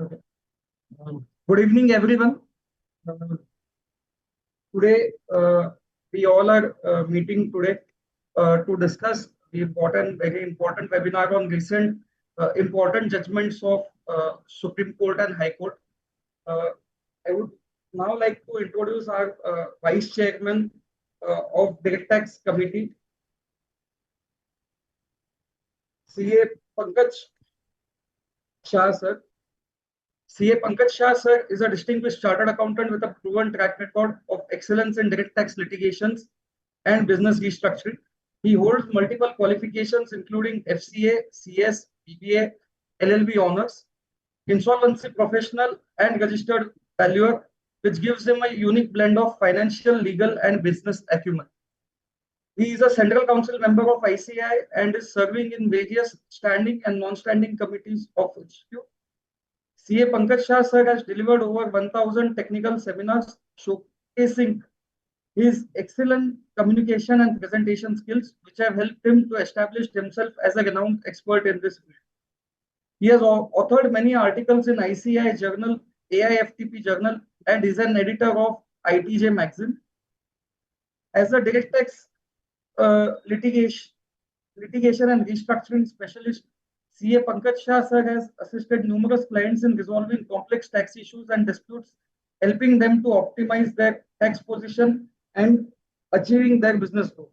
Okay. Good evening, everyone. Uh, Today, we all are meeting today to discuss the very important webinar on recent important judgments of Supreme Court and High Court. Uh, I would now like to introduce our Vice Chairman of Direct Tax Committee, CA Pankaj Shah, sir. CA Pankaj Shah, sir, is a distinguished chartered accountant with a proven track record of excellence in direct tax litigations and business restructuring. He holds multiple qualifications, including FCA, CS, BBA, LLB honors, insolvency professional, and registered valuer, which gives him a unique blend of financial, legal, and business acumen. He is a Central Council member of ICI and is serving in various standing and non-standing committees of Institute. CA Pankaj Shah sir has delivered over 1,000 technical seminars showcasing his excellent communication and presentation skills, which have helped him to establish himself as a renowned expert in this field. He has authored many articles in ICI Journal, AIFTP Journal, and is an editor of ITJ magazine. As a direct tax litigation and restructuring specialist, CA Pankaj Shah sir has assisted numerous clients in resolving complex tax issues and disputes, helping them to optimize their tax position and achieving their business goals.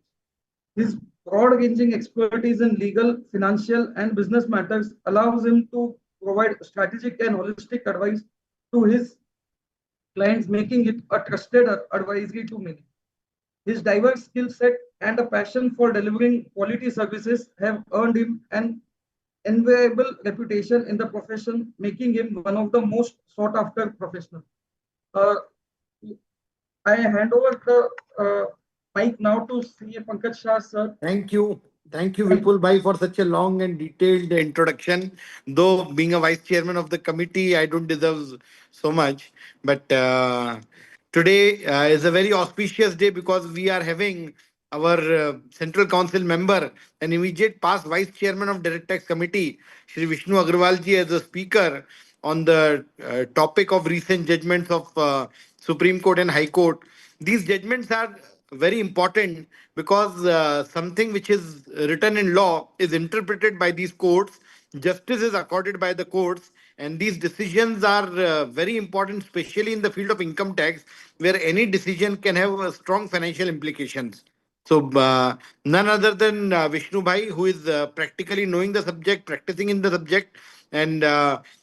His broad-ranging expertise in legal, financial, and business matters allows him to provide strategic and holistic advice to his clients, making it a trusted advisory to many. His diverse skill set and a passion for delivering quality services have earned him an enviable reputation in the profession, making him one of the most sought-after professionals. Uh, I hand over the mic now to CA Pankaj Shah, sir. Thank you. Thank you, Vipul Bhai, for such a long and detailed introduction. Though being a vice chairman of the committee, I don't deserve so much. But today is a very auspicious day because we are having our Central Council member and immediate past vice chairman of Direct Tax Committee, Shri Vishnu Agrawal ji, as a speaker on the topic of recent judgments of Supreme Court and High Court. These judgments are very important because something which is written in law is interpreted by these courts, justice is accorded by the courts, and these decisions are very important, especially in the field of income tax, where any decision can have strong financial implications. So, none other than Vishnu Bhai, who is practically knowing the subject, practicing in the subject, and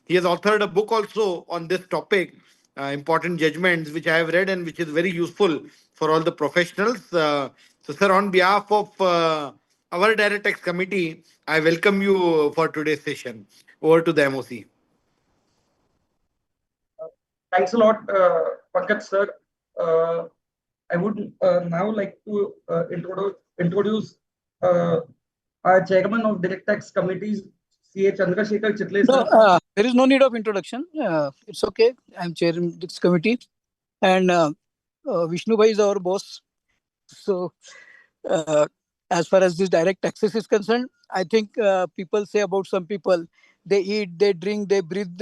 he has authored a book also on this topic, Important Judgments, which I have read and which is very useful for all the professionals. So, sir, on behalf of our Direct Tax Committee, I welcome you for today's session. Over to the MOC. Thanks a lot, Pankaj sir. I would now like to introduce our chairman of Direct Tax Committees, CA Chandrasekhar Chitle No, sir. there is no need of introduction. It's okay. I'm chairing this committee, and Vishnu Bhai is our boss. So, as far as this direct taxes is concerned, I think people say about some people, they eat, they drink, they breathe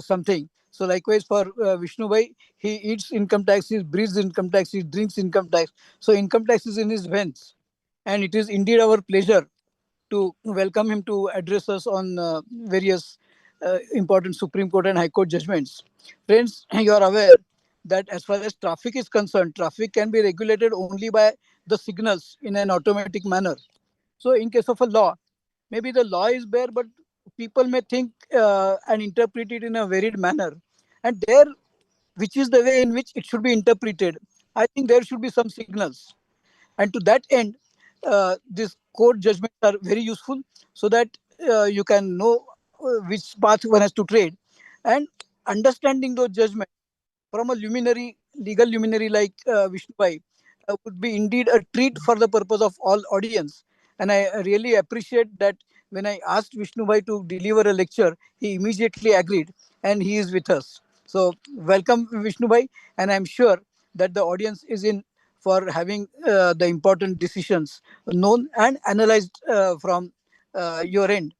something. So likewise for Vishnu Bhai, he eats income tax, he breathes income tax, he drinks income tax. So income tax is in his veins. And it is indeed our pleasure to welcome him to address us on various important Supreme Court and High Court judgments. Friends, you are aware that as far as traffic is concerned, traffic can be regulated only by the signals in an automatic manner. So in case of a law, maybe the law is there, but people may think and interpret it in a varied manner. And there, which is the way in which it should be interpreted, I think there should be some signals. And to that end, these court judgments are very useful so that you can know which path one has to trade. And understanding those judgments from a legal luminary like Vishnu Bhai would be indeed a treat for the purpose of all audience. And I really appreciate that when I asked Vishnu Bhai to deliver a lecture, he immediately agreed and he is with us. So welcome Vishnu Bhai, and I'm sure that the audience is in for having the important decisions known and analyzed from your end.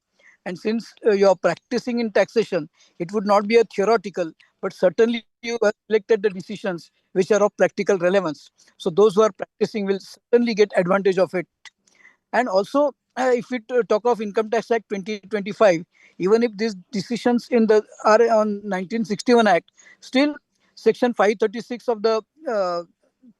And since you are practicing in taxation, it would not be a theoretical, but certainly you have selected the decisions which are of practical relevance. So those who are practicing will certainly get advantage of it. And also, if we talk of Income Tax Act 2025, even if these decisions in the are on 1961 Act, still Section 536 of the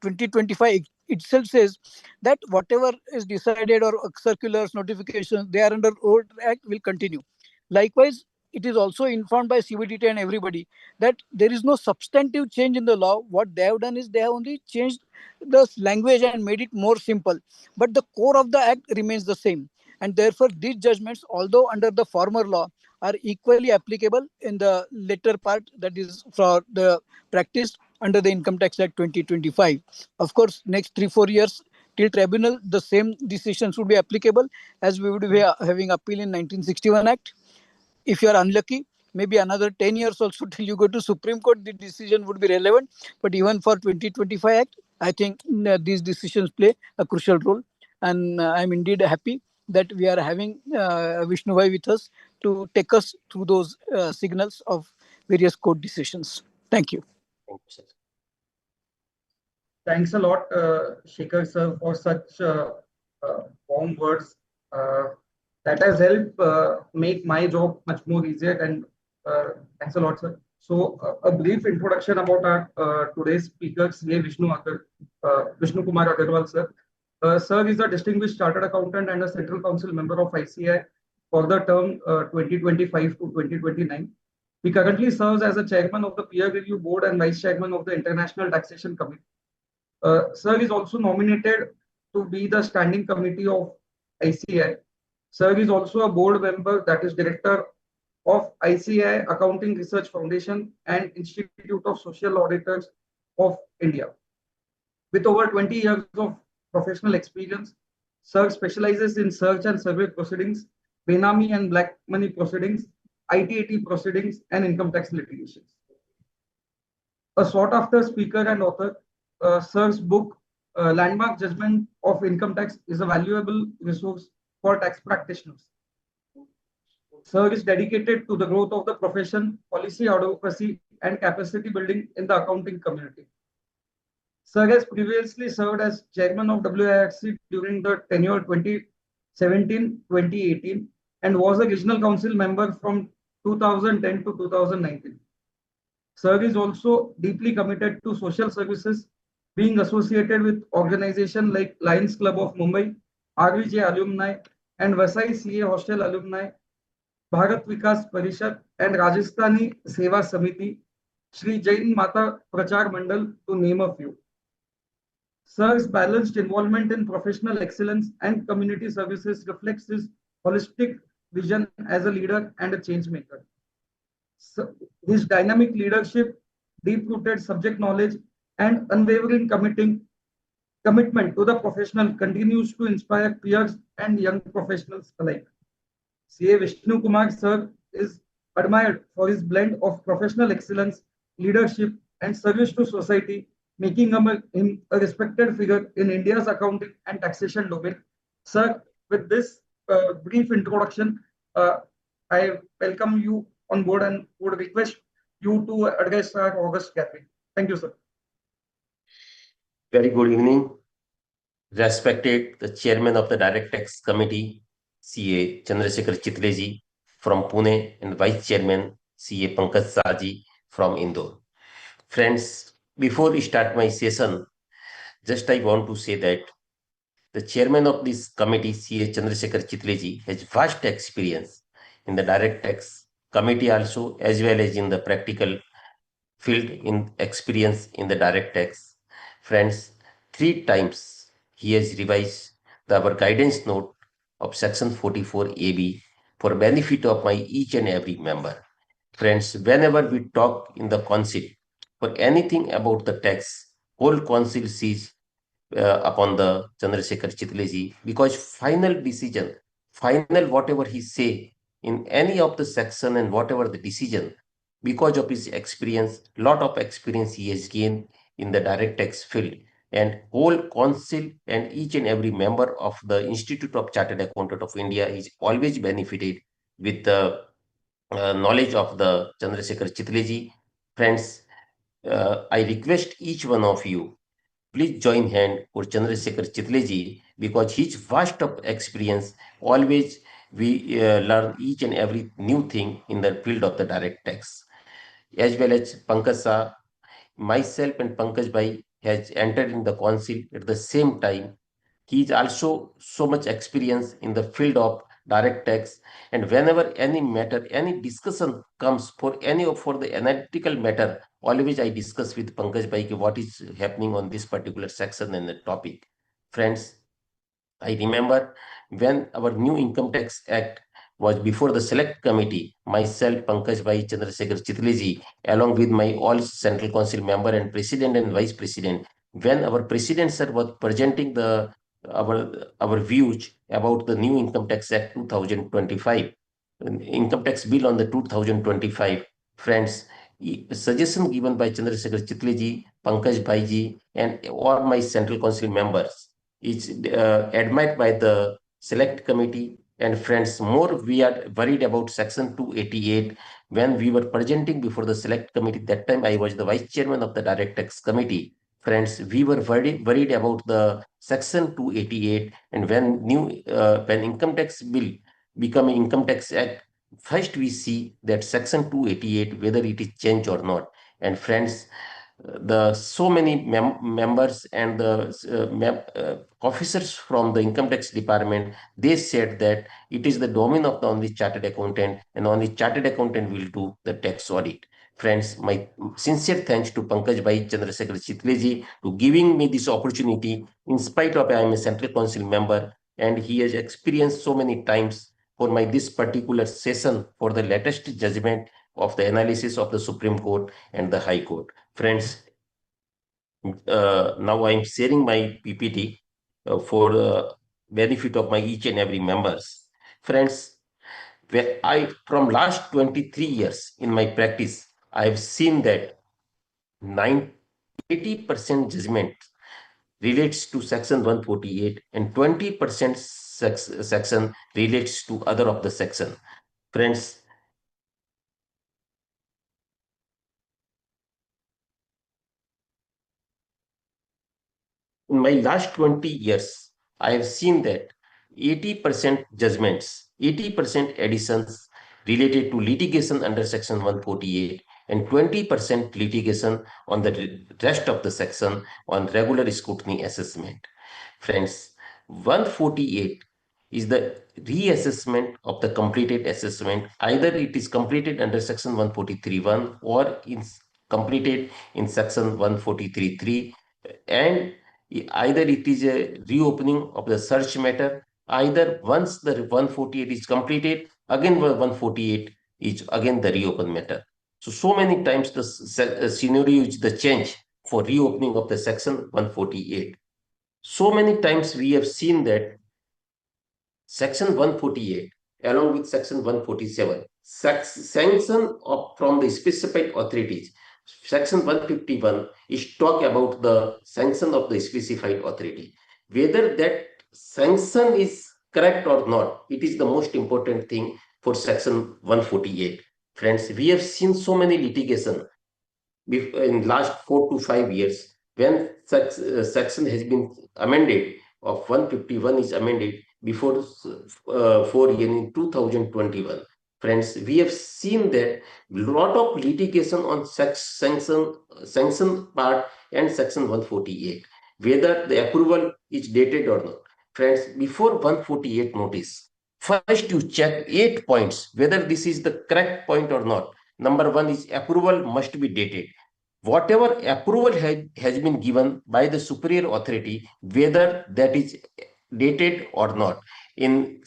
2025 itself says that whatever is decided or circulars, notifications, they are under old Act will continue. Likewise, it is also informed by CBDT and everybody that there is no substantive change in the law. What they have done is they have only changed the language and made it more simple, but the core of the act remains the same. And therefore, these judgments, although under the former law, are equally applicable in the later part, that is for the practice under the Income Tax Act 2025. Of course, next 3-4 years till tribunal, the same decisions would be applicable as we would be having appeal in 1961 Act. If you are unlucky, maybe another 10 years also till you go to Supreme Court, the decision would be relevant. But even for 2025 Act, I think these decisions play a crucial role. And I'm indeed happy that we are having Vishnu Bhai with us to take us through those signals of various court decisions. Thank you. Thank you, sir. Thanks a lot, Shekhar sir, for such warm words. That has helped make my job much more easier. And thanks a lot, sir. So, a brief introduction about our today's speaker, CA Vishnu Kumar Agarwal, sir. Sir is a distinguished chartered accountant and a Central Council member of ICAI for the term 2025 to 2029. He currently serves as a chairman of the Peer Review Board and vice chairman of the International Taxation Committee. Sir is also nominated to be the standing committee of ICAI. Sir is also a board member, that is director of ICAI Accounting Research Foundation and Institute of Social Auditors of India. With over 20 years of professional experience, Sir specializes in search and survey proceedings, Benami and black money proceedings, IT-80 proceedings, and income tax litigations. A sought-after speaker and author, Sir's book, Landmark Judgment of Income Tax, is a valuable resource for tax practitioners. Sir is dedicated to the growth of the profession, policy advocacy, and capacity building in the accounting community. Sir has previously served as chairman of WIRC during the tenure 2017-2018 and was a regional council member from 2010 to 2019. Sir is also deeply committed to social services, being associated with organizations like Lions Club of Mumbai, RVJ Alumni, and Vasai CA Hostel Alumni, Bharat Vikas Parishad, and Rajasthani Seva Samiti, Shri Jain Mata Prachar Mandal, to name a few. Sir's balanced involvement in professional excellence and community services reflects his holistic vision as a leader and a change maker. His dynamic leadership, deep-rooted subject knowledge, and unwavering commitment to the professional continues to inspire peers and young professionals alike. CA Vishnu Kumar sir is admired for his blend of professional excellence, leadership, and service to society, making him a respected figure in India's accounting and taxation domain. Sir, with this brief introduction, I welcome you on board and would request you to address our August gathering. Thank you, sir. Very good evening. Respected the chairman of the Direct Tax Committee, CA Chandrasekhar Chitleji from Pune, and vice chairman CA Pankaj Saji from Indore. Friends, before we start my session, just I want to say that the chairman of this committee, CA Chandrasekhar Chitleji, has vast experience in the direct tax committee also, as well as in the practical field in experience in the direct tax. Friends, 3 times he has revised our guidance note of section 44 AB for benefit of my each and every member. Friends, whenever we talk in the council for anything about the tax, whole council sees upon the Chandrasekhar Chitleji, because final decision, final whatever he say in any of the section and whatever the decision, because of his experience, lot of experience he has gained in the direct tax field, and whole council and each and every member of the Institute of Chartered Accountant of India is always benefited with the knowledge of the Chandrasekhar Chitleji. Friends, I request each one of you, please join hand for Chandrasekhar Chitleji, because his vast of experience, always we learn each and every new thing in the field of the direct tax. As well as Pankaj Shah, myself and Pankaj Bhai has entered in the council at the same time. He is also so much experience in the field of direct tax, and whenever any matter, any discussion comes for any of for the analytical matter, always I discuss with Pankaj Bhai what is happening on this particular section and the topic. Friends, I remember when our new Income Tax Act was before the select committee, myself, Pankaj Bhai, Chandrasekhar Chitleji, along with my all Central Council member and president and vice president, when our president sir was presenting the our views about the new Income Tax Act 2025, Income Tax Bill on the 2025, friends, suggestion given by Chandrasekhar Chitleji, Pankaj Bhaiji, and all my Central Council members is admired by the select committee and friends. More we are worried about section 288 when we were presenting before the select committee. That time I was the vice chairman of the direct tax committee. Friends, we were worried about the section 288, and when income tax bill become income tax act, first we see that section 288 whether it is changed or not. And friends, the so many members and the officers from the income tax department, they said that it is the domain of the only chartered accountant, and only chartered accountant will do the tax audit. Friends, my sincere thanks to Pankaj Bhai, Chandrasekhar Chitleji to giving me this opportunity. In spite of I am a Central Council member, and he has experienced so many times for my this particular session for the latest judgment of the analysis of the Supreme Court and the High Court. Friends, now I am sharing my PPT for the benefit of my each and every members. Friends, where I from last 23 years in my practice, I have seen that 80% judgment relates to section 148 and 20% section relates to other of the section. Friends, in my last 20 years, I have seen that 80% judgments, 80% additions related to litigation under Section 148, and 20% litigation on the rest of the section on regular scrutiny assessment. Friends, 148 is the reassessment of the completed assessment. Either it is completed under Section 143.1 or is completed in Section 143.3, and either it is a reopening of the search matter. Either once the 148 is completed, again 148 is again the reopen matter. So many times the scenario is the change for reopening of the section 148. So many times we have seen that section 148 along with section 147 sanction from the specified authorities. Section 151 is talk about the sanction of the specified authority. Whether that sanction is correct or not, it is the most important thing for section 148. Friends, we have seen so many litigation in last 4 to 5 years when such section has been amended of 151 is amended before 4 years in 2021. Friends, we have seen that lot of litigation on such sanction part and section 148, whether the approval is dated or not. Friends, before 148 notice, first you check 8 points whether this is the correct point or not. Number one is approval must be dated. Whatever approval has been given by the superior authority, whether that is dated or not. In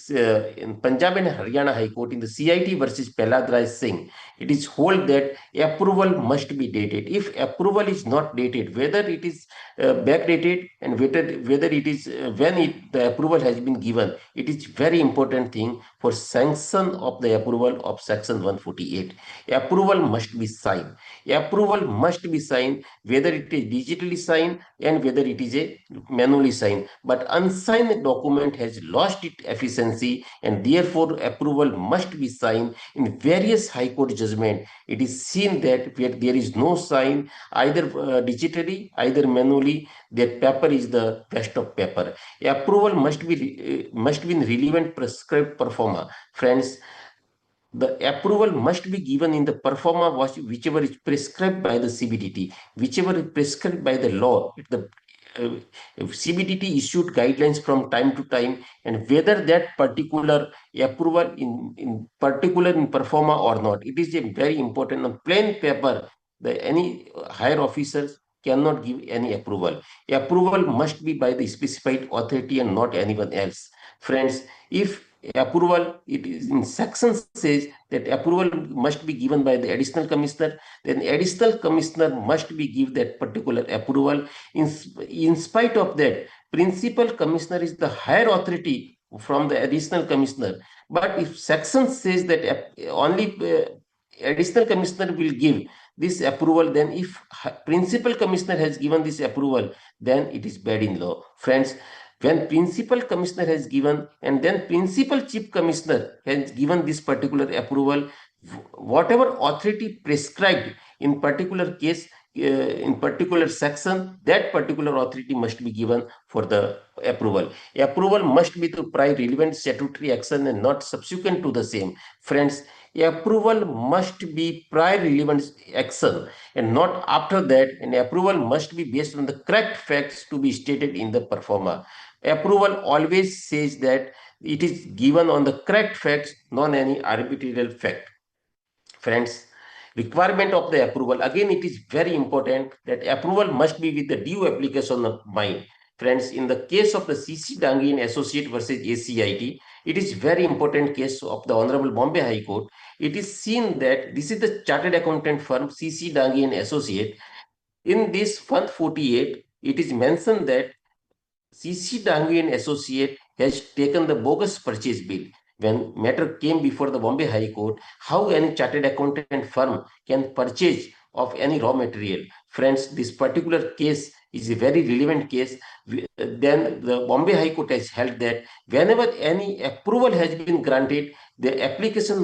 Punjab and Haryana High Court, in the CIT versus Prahlad Raj Singh, it is hold that approval must be dated. If approval is not dated, whether it is backdated and whether it is the approval has been given, it is very important thing for sanction of the approval of section 148. Approval must be signed. Approval must be signed, whether it is digitally signed and whether it is a manually signed. But unsigned document has lost its strict efficiency, and therefore approval must be signed. In various High Court judgment, it is seen that where there is no sign, either digitally, either manually, that paper is the best of paper. Approval must be in relevant prescribed performer. Friends, the approval must be given in the performa whichever is prescribed by the CBDT, whichever is prescribed by the law. CBDT issued guidelines from time to time, and whether that particular approval in particular in performa or not, it is a very important. On plain paper, any higher officers cannot give any approval. Approval must be by the specified authority and not anyone else. Friends, if approval, it is in section says that approval must be given by the additional commissioner, then additional commissioner must be give that particular approval. In spite of that, principal commissioner is the higher authority from the additional commissioner. But if section says that only additional commissioner will give this approval, then if principal commissioner has given this approval, then it is bad in law. Friends, when principal commissioner has given and then principal chief commissioner has given this particular approval, whatever authority prescribed in particular case, in particular section, that particular authority must be given for the approval. Approval must be to prior relevant statutory action and not subsequent to the same. Friends, approval must be prior relevant action and not after that, and approval must be based on the correct facts to be stated in the performa. Approval always says that it is given on the correct facts, not any arbitrary fact. Friends, requirement of the approval, again it is very important that approval must be with the due application of mind. Friends, in the case of the CC Dangi and Associate versus ACIT, it is very important case of the Honorable Bombay High Court. It is seen that this is the chartered accountant firm CC Dangi and Associate. In this 148, it is mentioned that CC Dangi and Associate has taken the bogus purchase bill. When matter came before the Bombay High Court, how any chartered accountant firm can purchase of any raw material. Friends, this particular case is a very relevant case. Then the Bombay High Court has held that whenever any approval has been granted, the application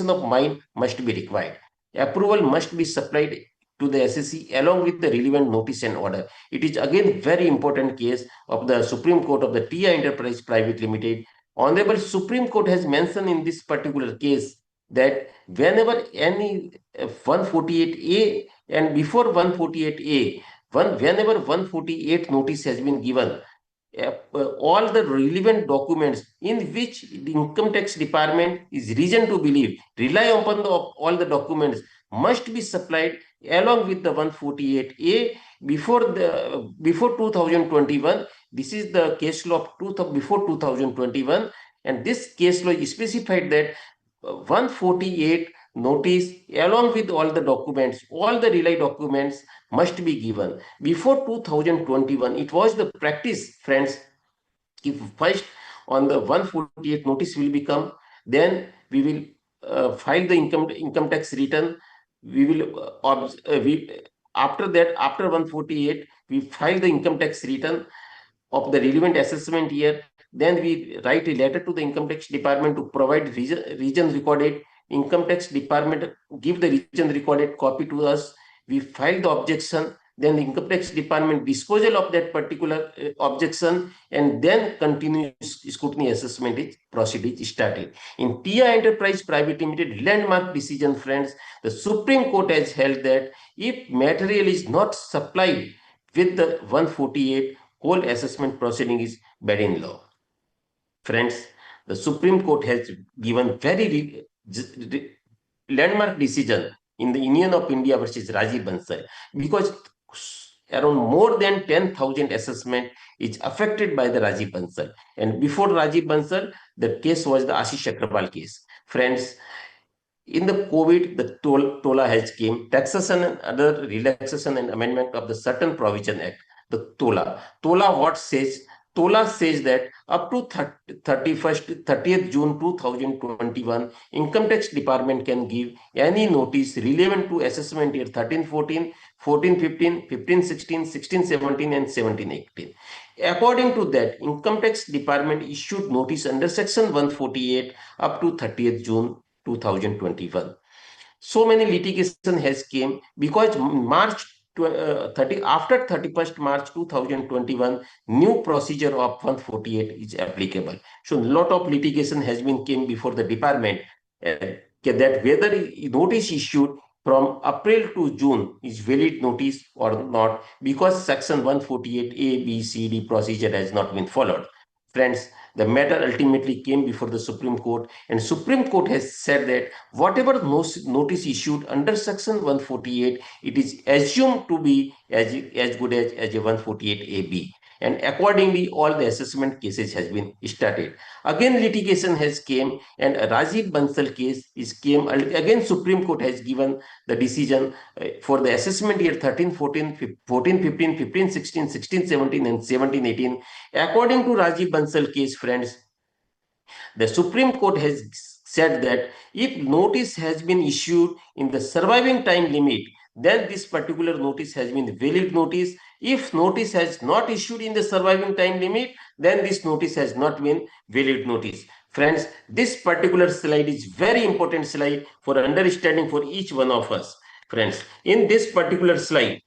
of mine must be required. Approval must be supplied to the SSC along with the relevant notice and order. It is again very important case of the Supreme Court of the TI Enterprise Private Limited. Honorable Supreme Court has mentioned in this particular case that whenever any 148A and before 148A, whenever 148 notice has been given, all the relevant documents in which the income tax department is reason to believe rely upon all the documents must be supplied along with the 148A before 2021. This is the case law of before 2021, and this case law is specified that 148 notice along with all the documents, all the relay documents must be given before 2021. It was the practice, friends. If first on the 148 notice will become, then we will file the income tax return. We will after that, after 148, we file the income tax return of the relevant assessment year. Then we write a letter to the income tax department to provide region recorded. Income tax department give the region recorded copy to us. We file the objection. Then the income tax department disposal of that particular objection, and then continuous scrutiny assessment proceed is started. In TI Enterprise Private Limited landmark decision, friends, the Supreme Court has held that if material is not supplied with the 148, whole assessment proceeding is bad in law. Friends, the Supreme Court has given very landmark decision in the Union of India versus Rajiv Bansal, because around more than 10,000 assessment is affected by the Rajiv Bansal. And before Rajiv Bansal, the case was the Ashish Agrawal case. Friends, in the COVID, the TOLA has came, Taxation and Other Relaxation and Amendment of the Certain Provision Act, the TOLA. TOLA what says? TOLA says that up to 30th June 2021, Income Tax Department can give any notice relevant to assessment year 13-14 14-15, 15-16, 16-17, and 17-18. According to that, Income Tax Department issued notice under Section 148 up to 30th June 2021. So many litigation has came because March 30 after 31st March 2021 new procedure of 148 is applicable. So lot of litigation has been came before the department that whether notice issued from April to June is valid notice or not, because section 148 A, B, C, D procedure has not been followed. Friends, the matter ultimately came before the Supreme Court, and Supreme Court has said that whatever notice issued under section 148, it is assumed to be as good as a 148 AB. And accordingly, all the assessment cases has been started. Again, litigation has came, and a Rajiv Bansal case is came. Again, Supreme Court has given the decision for the assessment year 13, 14, 14, 15, 15, 16, 16, 17, and 17, 18. According to Rajiv Bansal case, friends, the Supreme Court has said that if notice has been issued in the surviving time limit, then this particular notice has been valid notice. If notice has not issued in the surviving time limit, then this notice has not been valid notice. Friends, this particular slide is very important slide for understanding for each one of us. Friends, in this particular slide,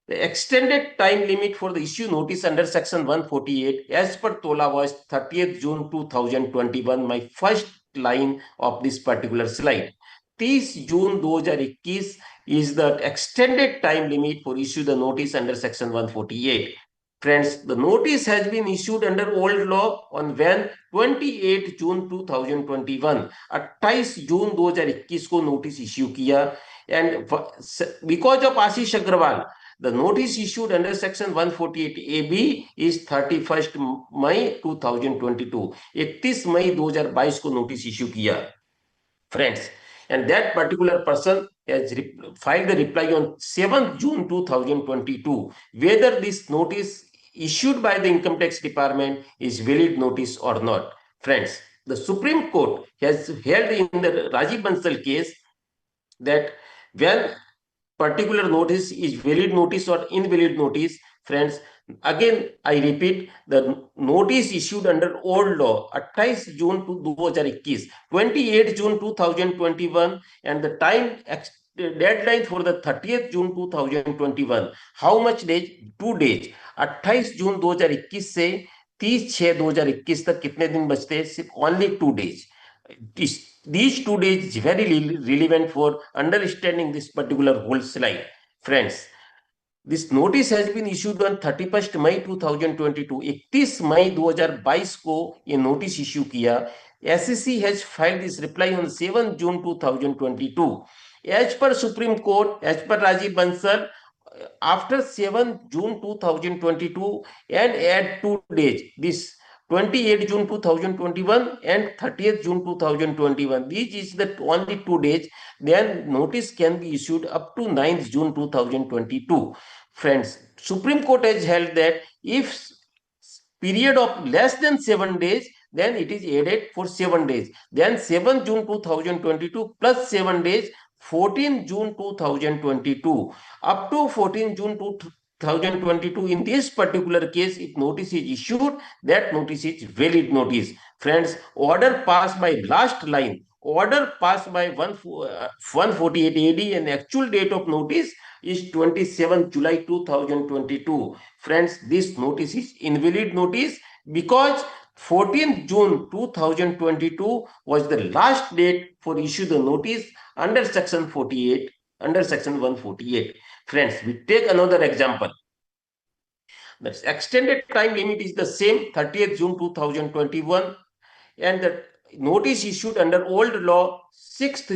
the extended time limit for the issue notice under section 148 as per TOLA was 30th June 2021. My first line of this particular slide. 30 June 2021 is the extended time limit for issue the notice under section 148. Friends, the notice has been issued under old law on when 28 June 2021. 28 June 2021 को notice issue किया, and because of Ashish Agrawal, the notice issued under section 148 AB is 31st May 2022. 31 मई 2022 को notice issue किया, friends, and that particular person has filed the reply on 7th June 2022 whether this notice issued by the Income Tax Department is valid notice or not. Friends, the Supreme Court has held in the Rajiv Bansal case that when particular notice is valid notice or invalid notice, friends, again I repeat, the notice issued under old law 28 June 2021, 28 June 2021, and the time deadline for the 30th June 2021, how much days? 2 days. 28 जून 2021 से 30/6/2021 तक कितने दिन बचते हैं? सिर्फ only 2 days. These 2 days is very relevant for understanding this particular whole slide. Friends, this notice has been issued on 31st May 2022. 31 मई 2022 को ये notice issue किया. SEC has filed this reply on 7 June 2022. As per Supreme Court, as per Rajiv Bansal, after 7 June 2022 and add 2 days, this 28 June 2021 and 30th June 2021. This is the only 2 days. Then notice can be issued up to 9th June 2022. Friends, Supreme Court has held that if period of less than 7 days, then it is added for 7 days. Then 7 June 2022 plus 7 days, 14 June 2022. Up to 14 June 2022, in this particular case, if notice is issued, that notice is valid notice. Friends, order passed by last line, order passed by 148 AD, and actual date of notice is 27 July 2022. Friends, this notice is invalid notice because 14th June 2022 was the last date for issue the notice under section 48, under section 148. Friends, we take another example. The extended time limit is the same, 30th June 2021, and the notice issued under old law 6th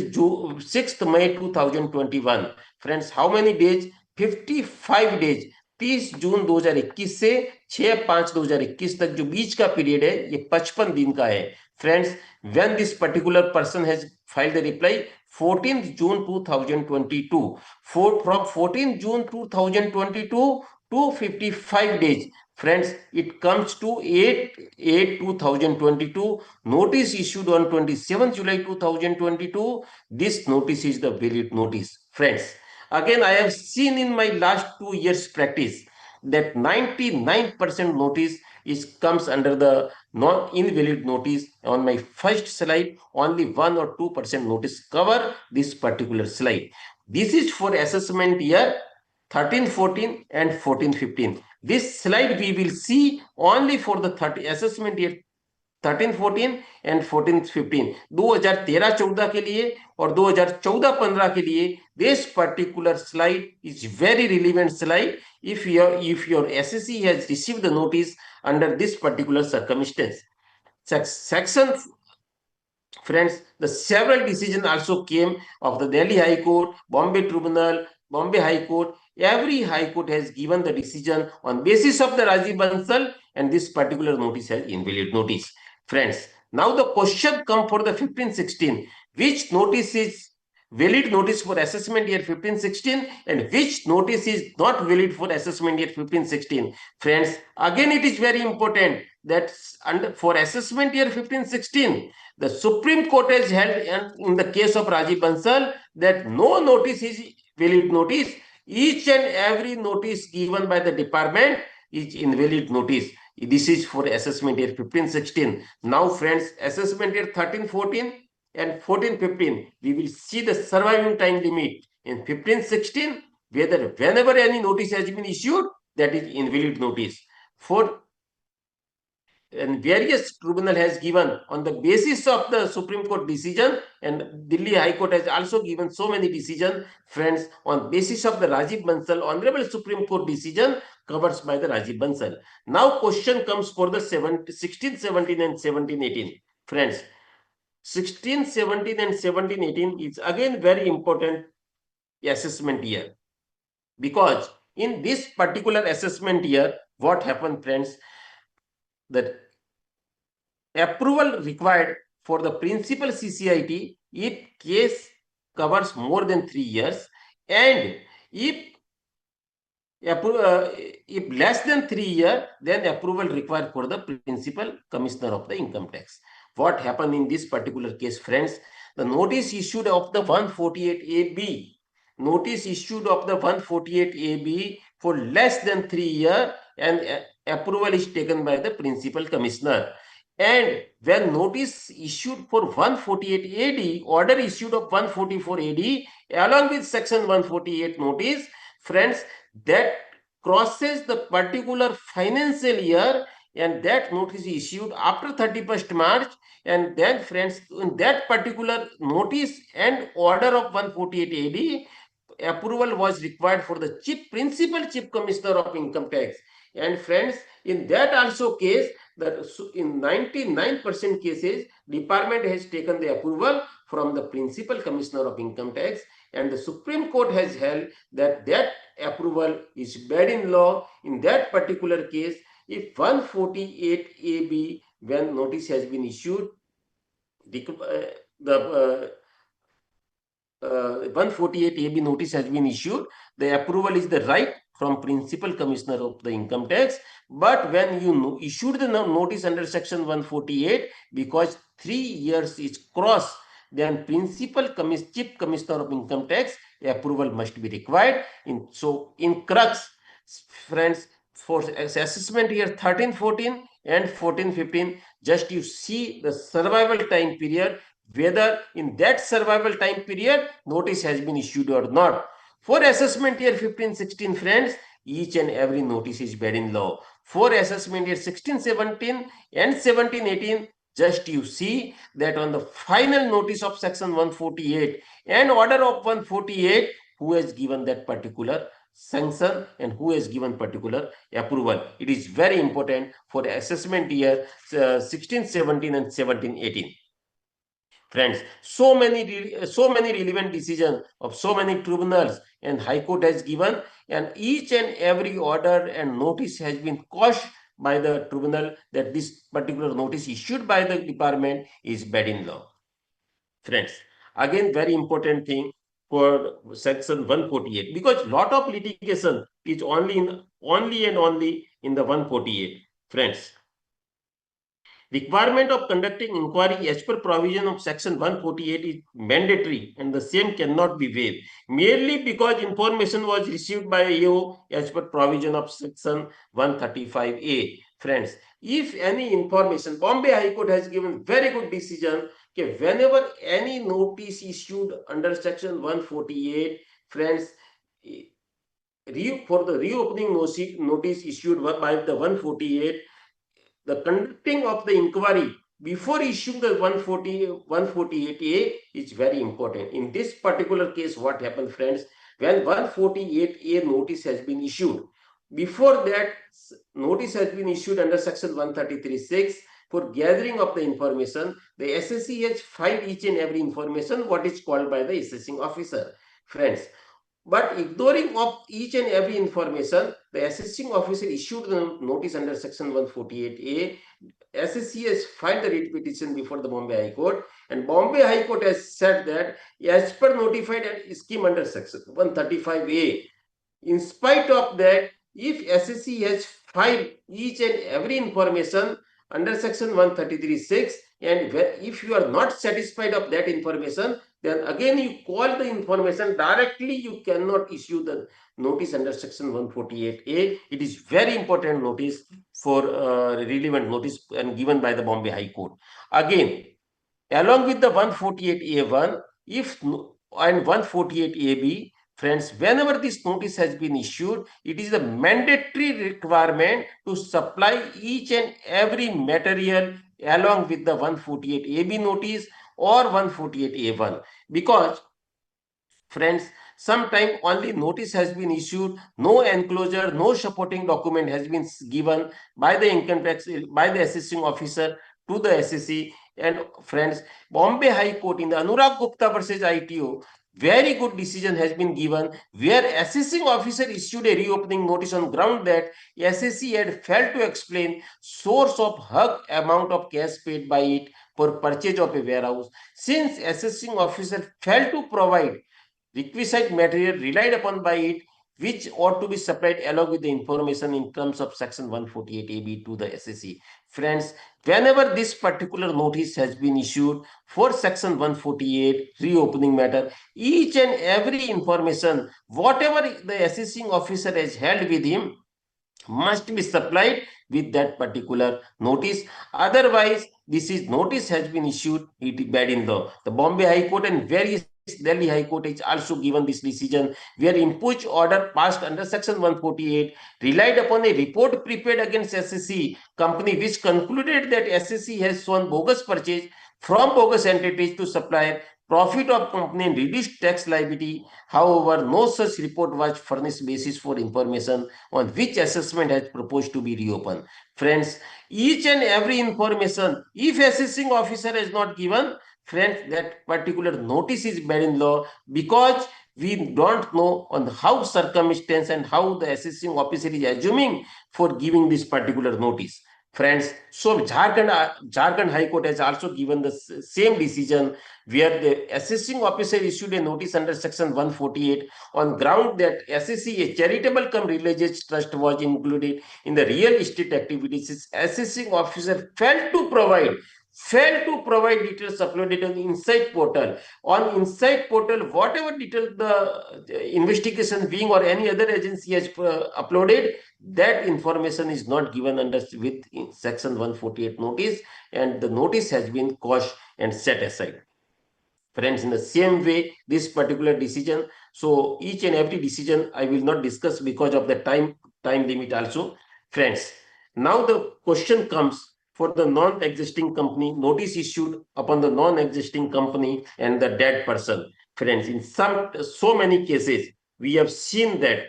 May 2021. Friends, how many days? 55 days. 30 जून 2021 से 6/5/2021 तक जो बीच का period है ये 55 दिन का है. Friends, when this particular person has filed the reply 14th June 2022, from 14th June 2022 to 55 days, friends, it comes to 8/8/2022. Notice issued on 27 July 2022. This notice is the valid notice. Friends, Again, I have seen in my last 2 years practice that 99% notice comes under the non-invalid notice. On my first slide, only 1 or 2% notice cover this particular slide. This is for assessment year 13-14 and 14-15. This slide we will see only for the assessment year 13-14 and 14-15 2013-14 के लिए और 2014-15 के लिए this particular slide is very relevant slide if your SSC has received the notice under this particular circumstance. Section Friends, the several decisions also came of the Delhi High Court, Bombay Tribunal, Bombay High Court. Every High Court has given the decision on basis of the Rajiv Bansal, and this particular notice has invalid notice. Friends, now the question come for the 15-16. Which notice is valid notice for assessment year 15-16 and which notice is not valid for assessment year 15-16? Friends, again it is very important that for assessment year 15-16, the Supreme Court has held in the case of Rajiv Bansal that no notice is valid notice. Each and every notice given by the department is invalid notice. This is for assessment year 15-16. Now, friends, assessment year 13-14 and 14-15, we will see the surviving time limit in 15-16, whenever any notice has been issued, that is invalid notice. And various tribunal has given on the basis of the Supreme Court decision, and Delhi High Court has also given so many decisions, friends, on basis of the Rajiv Bansal Honorable Supreme Court decision covers by the Rajiv Bansal. Now question comes for the 16, 17 and 17, 18. Friends, 16, 17 and 17, 18 is again very important assessment year, because in this particular assessment year, what happened, friends, that approval required for the principal CCIT if case covers more than 3 years, and if less than 3 years, then approval required for the principal commissioner of the income tax. What happened in this particular case, friends? The notice issued of the 148AB, notice issued of the 148AB for less than 3 years, and approval is taken by the principal commissioner. And when notice issued for 148 AD, order issued of 144 AD, along with section 148 notice, friends, that crosses the particular financial year, and that notice is issued after 31st March, and then, friends, in that particular notice and order of 148 AD, approval was required for the principal chief commissioner of income tax. And friends, in that also case, that in 99% cases, department has taken the approval from the principal commissioner of income tax, and the Supreme Court has held that that approval is bad in law. In that particular case, if 148 AB, when notice has been issued, the 148 AB notice has been issued, the approval is the right from principal commissioner of the income tax. But when you issued the notice under section 148, because 3 years is crossed, then principal chief commissioner of income tax approval must be required. In crux, friends, for assessment year 13-14 and 14-15, just you see the survival time period, whether in that survival time period notice has been issued or not. For assessment year 15-16, friends, each and every notice is bad in law. For assessment year 16-17 and 17-18, just you see that on the final notice of section 148 and order of 148, who has given that particular sanction and who has given particular approval. It is very important for assessment year 16-17 and 17-18. Friends, so many relevant decisions of so many tribunals and High Court has given, and each and every order and notice has been quashed by the tribunal that this particular notice issued by the department is bad in law. Friends, again, very important thing for section 148, because lot of litigation is only and only in the 148. Friends, Requirement of conducting inquiry as per provision of section 148 is mandatory and the same cannot be waived merely because information was received by AO as per provision of section 135A. Friends, if any information, Bombay High Court has given very good decision that whenever any notice issued under section 148, friends, for the reopening notice issued by the 148, the conducting of the inquiry before issuing the 148A is very important. In this particular case, what happened, friends, when 148A notice has been issued, before that notice has been issued under section 133(6) for gathering of the information, the SSC has filed each and every information what is called by the assessing officer. Friends, but ignoring of each and every information, the assessing officer issued the notice under section 148A. SSC has filed the writ petition before the Bombay High Court, and Bombay High Court has said that as per notified and scheme under section 135A, in spite of that, if SSC has filed each and every information under section 133(6), and if you are not satisfied of that information, then again you call the information directly, you cannot issue the notice under section 148A. It is very important notice for relevant notice and given by the Bombay High Court. Again, along with the 148A1 and 148AB, friends, whenever this notice has been issued, it is a mandatory requirement to supply each and every material along with the 148AB notice or 148A1, because, friends, sometime only notice has been issued, no enclosure, no supporting document has been given by the income tax, by the assessing officer to the SSC. And friends, Bombay High Court in the Anurag Gupta versus ITO, very good decision has been given where assessing officer issued a reopening notice on ground that SSC had failed to explain source of hug amount of cash paid by it for purchase of a warehouse. Since assessing officer failed to provide requisite material relied upon by it, which ought to be supplied along with the information in terms of section 148AB to the SSC. Friends, whenever this particular notice has been issued for section 148 reopening matter, each and every information, whatever the assessing officer has held with him, must be supplied with that particular notice. Otherwise, this is notice has been issued, it is bad in law. The Bombay High Court and various Delhi High Court has also given this decision where impugned order passed under section 148 relied upon a report prepared against SSC company which concluded that SSC has shown bogus purchase from bogus entities to supply profit of company and reduced tax liability. However, no such report was furnished basis for information on which assessment has proposed to be reopened. Friends, each and every information, if assessing officer has not given, friends, that particular notice is bad in law because we don't know on how circumstance and how the assessing officer is assuming for giving this particular notice. Friends, so Jharkhand High Court has also given the same decision where the assessing officer issued a notice under section 148 on ground that SSC, a charitable cum religious trust, was included in the real estate activities. Assessing officer failed to provide details uploaded on the Insight portal. On Insight portal, whatever detail the investigation wing or any other agency has uploaded, that information is not given under with section 148 notice, and the notice has been quashed and set aside. Friends, in the same way, this particular decision, so each and every decision I will not discuss because of the time limit also. Friends, now the question comes for the non-existing company, notice issued upon the non-existing company and the dead person. Friends, in so many cases, we have seen that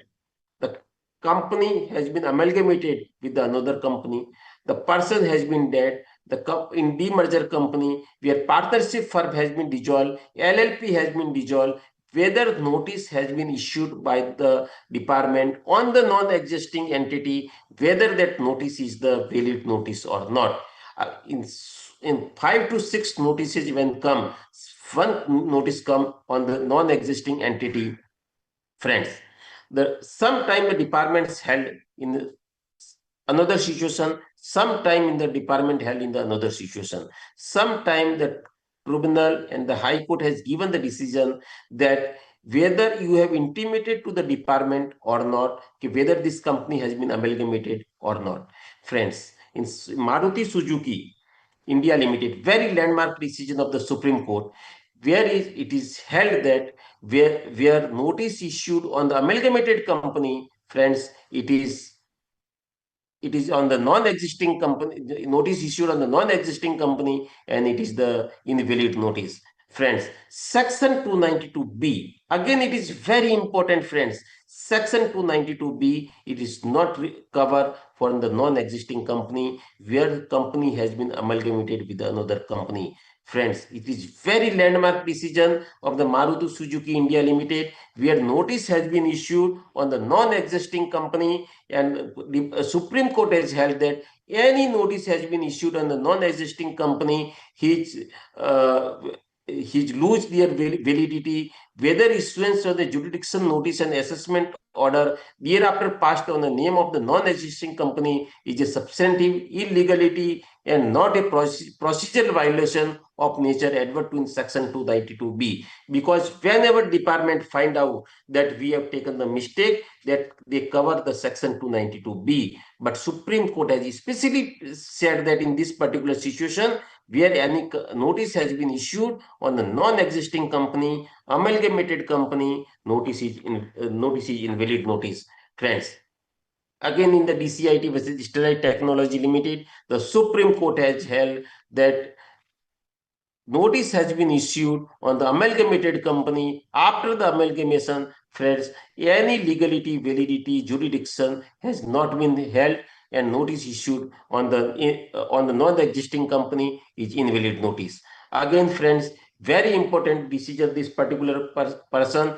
the company has been amalgamated with another company, the person has been dead, in demerger company where partnership firm has been dissolved, LLP has been dissolved, whether notice has been issued by the department on the non-existing entity, whether that notice is the valid notice or not. In 5 to 6 notices when come, one notice come on the non-existing entity. Friends, sometime the departments held in another situation, sometime in the department held in the another situation, sometime the tribunal and the high court has given the decision that whether you have intimated to the department or not, whether this company has been amalgamated or not. Friends, in Maruti Suzuki India Limited, very landmark decision of the Supreme Court, where it is held that where notice issued on the amalgamated company, friends, it is on the non-existing company, notice issued on the non-existing company, and it is the invalid notice. Friends, section 292b, again it is very important, friends. Section 292b, it is not cover for the non-existing company where the company has been amalgamated with another company. Friends, it is very landmark decision of the Maruti Suzuki India Limited, where notice has been issued on the non-existing company, and the Supreme Court has held that any notice has been issued on the non-existing company, his lose their validity, whether issuance of the jurisdiction notice and assessment order thereafter passed on the name of the non-existing company is a substantive illegality and not a procedural violation of nature advert to in section 292b, because whenever department find out that we have taken the mistake, that they cover the section 292b, but Supreme Court has especially said that in this particular situation where any notice has been issued on the non-existing company, amalgamated company, notice is invalid notice. Friends, again in the DCIT versus Sterlite Technology Limited, the Supreme Court has held that notice has been issued on the amalgamated company after the amalgamation. Friends, any legality, validity, jurisdiction has not been held, and notice issued on the non-existing company is invalid notice. Again, friends, very important decision. This particular person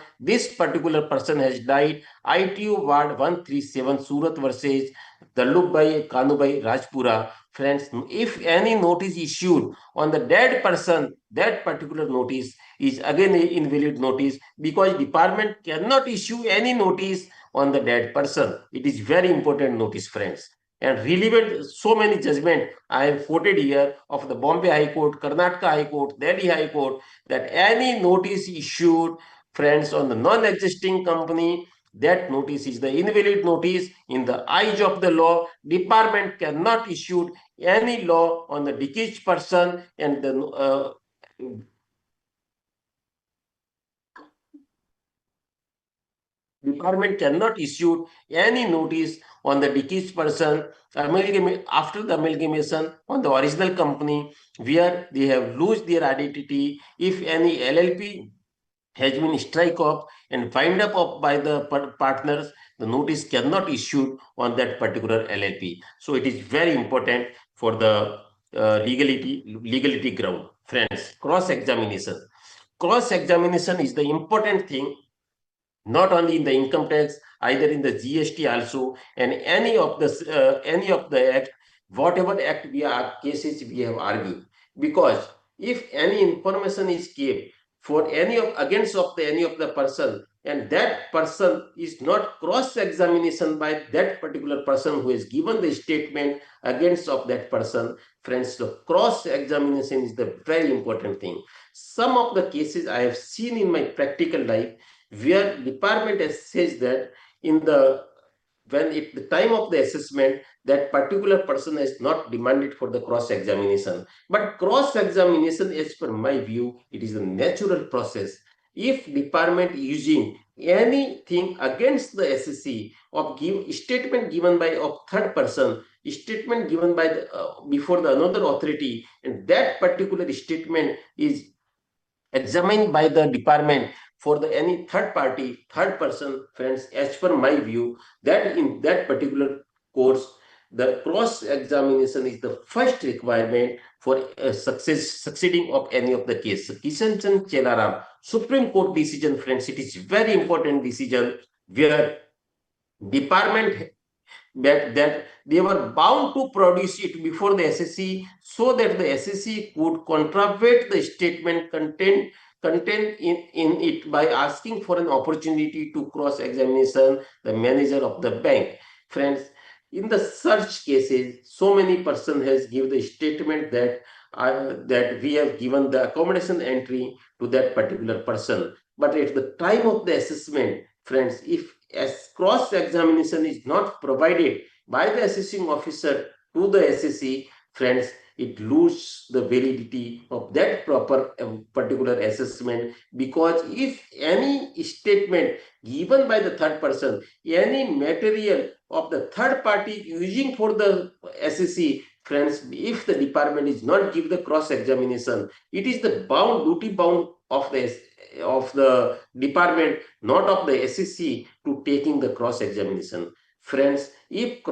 has died. ITU Ward 137 Surat versus Dallubhai Kanubai Rajpura. Friends, if any notice issued on the dead person, that particular notice is again an invalid notice, because department cannot issue any notice on the dead person. It is very important notice, friends. And relevant, so many judgment I have quoted here of the Bombay High Court, Karnataka High Court, Delhi High Court, that any notice issued, friends, on the non-existing company, that notice is the invalid notice. In the eyes of the law, department cannot issue any law on the deceased person, and the department cannot issue any notice on the deceased person after the amalgamation on the original company where they have lost their identity. If any LLP has been strike off and wind up by the partners, the notice cannot issue on that particular LLP. So it is very important for the legality ground. Friends, cross-examination. Cross-examination is the important thing, not only in the income tax, either in the GST also, and any of the act, whatever act we are cases we have argued. Because if any information is kept for any of against of the any of the person, and that person is not cross-examination by that particular person who has given the statement against of that person, friends, the cross-examination is the very important thing. Some of the cases I have seen in my practical life, where department says that in the when at the time of the assessment, that particular person is not demanded for the cross-examination. But cross-examination, as per my view, it is a natural process. If department using anything against the SSC of statement given by of third person, statement given by the, before the another authority, and that particular statement is examined by the department for the any third person, friends, as per my view, that in that particular course, the cross examination is the first requirement for succeeding of any of the case. Kishan Chand Chelaram Supreme Court decision, friends, it is very important decision where department that they were bound to produce it before the SSC, so that the SSC could contravene the statement contained in it by asking for an opportunity to cross-examination the manager of the bank. Friends, in the search cases, so many person has given the statement that that we have given the accommodation entry to that particular person. But at the time of the assessment, friends, if as cross examination is not provided by the assessing officer to the assessee, friends, it loses the validity of that proper particular assessment, because if any statement given by the third person, any material of the third party using for the SSC, friends, if the department is not give the cross examination, it is the duty bound of the department, not of the SSC, to taking the cross examination. Friends, if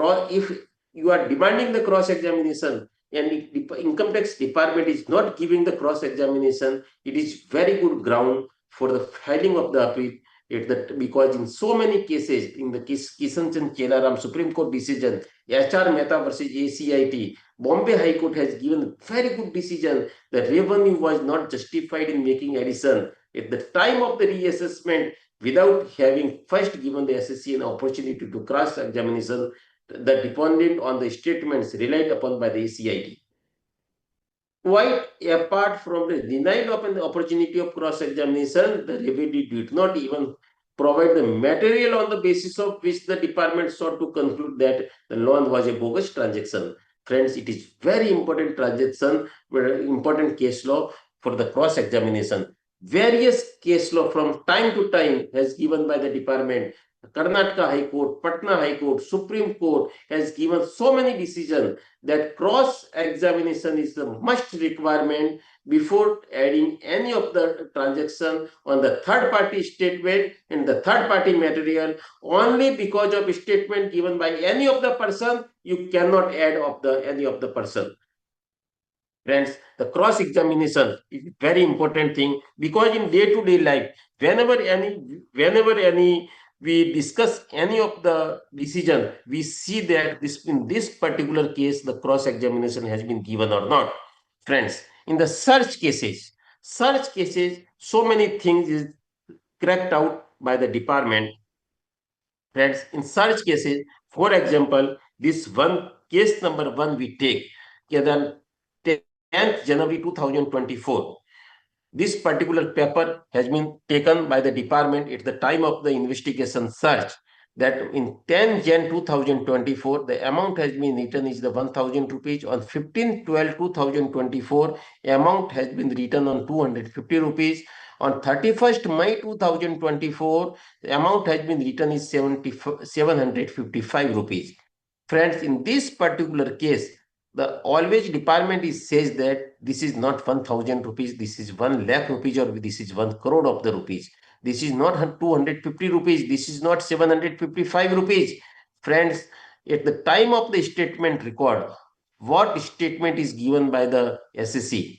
you are demanding the cross examination and the income tax department is not giving the cross examination, it is very good ground for the filing of the appeal. Because in so many cases, in the Kishan Chand Chelaram Supreme Court decision, HR Mehta versus ACIT, Bombay High Court has given very good decision that revenue was not justified in making addition at the time of the reassessment without having first given the SSC an opportunity to cross examination, the dependent on the statements relied upon by the ACIT. Quite apart from the denial of an opportunity of cross-examination, the revenue did not even provide the material on the basis of which the department sought to conclude that the loan was a bogus transaction. Friends, it is very important transaction, very important case law for the cross-examination. Various case law from time to time has given by the department. Karnataka High Court, Patna High Court, Supreme Court has given so many decisions that cross-examination is the must requirement before adding any of the transaction on the third-party statement and the third-party material. Only because of statement given by any of the person, you cannot add of the any of the person. Friends, the cross-examination is a very important thing, because in day-to-day life, whenever any we discuss any of the decision, we see that in this particular case, the cross-examination has been given or not. Friends, in the search cases, so many things is cracked out by the department. Friends, in such cases, for example, this one case number one we take, then 10th January 2024. This particular paper has been taken by the department at the time of the investigation search, that in 10 Jan 2024, the amount has been written is the 1,000 rupees. On 15/12/2024, amount has been written on 250 rupees. On 31st May 2024, the amount has been written is 755 rupees. Friends, in this particular case, the always department says that this is not 1,000 rupees, this is 1 lakh rupees, or this is 1 crore of the rupees. This is not 250 rupees, this is not 755 rupees. Friends, at the time of the statement record, what statement is given by the SSC?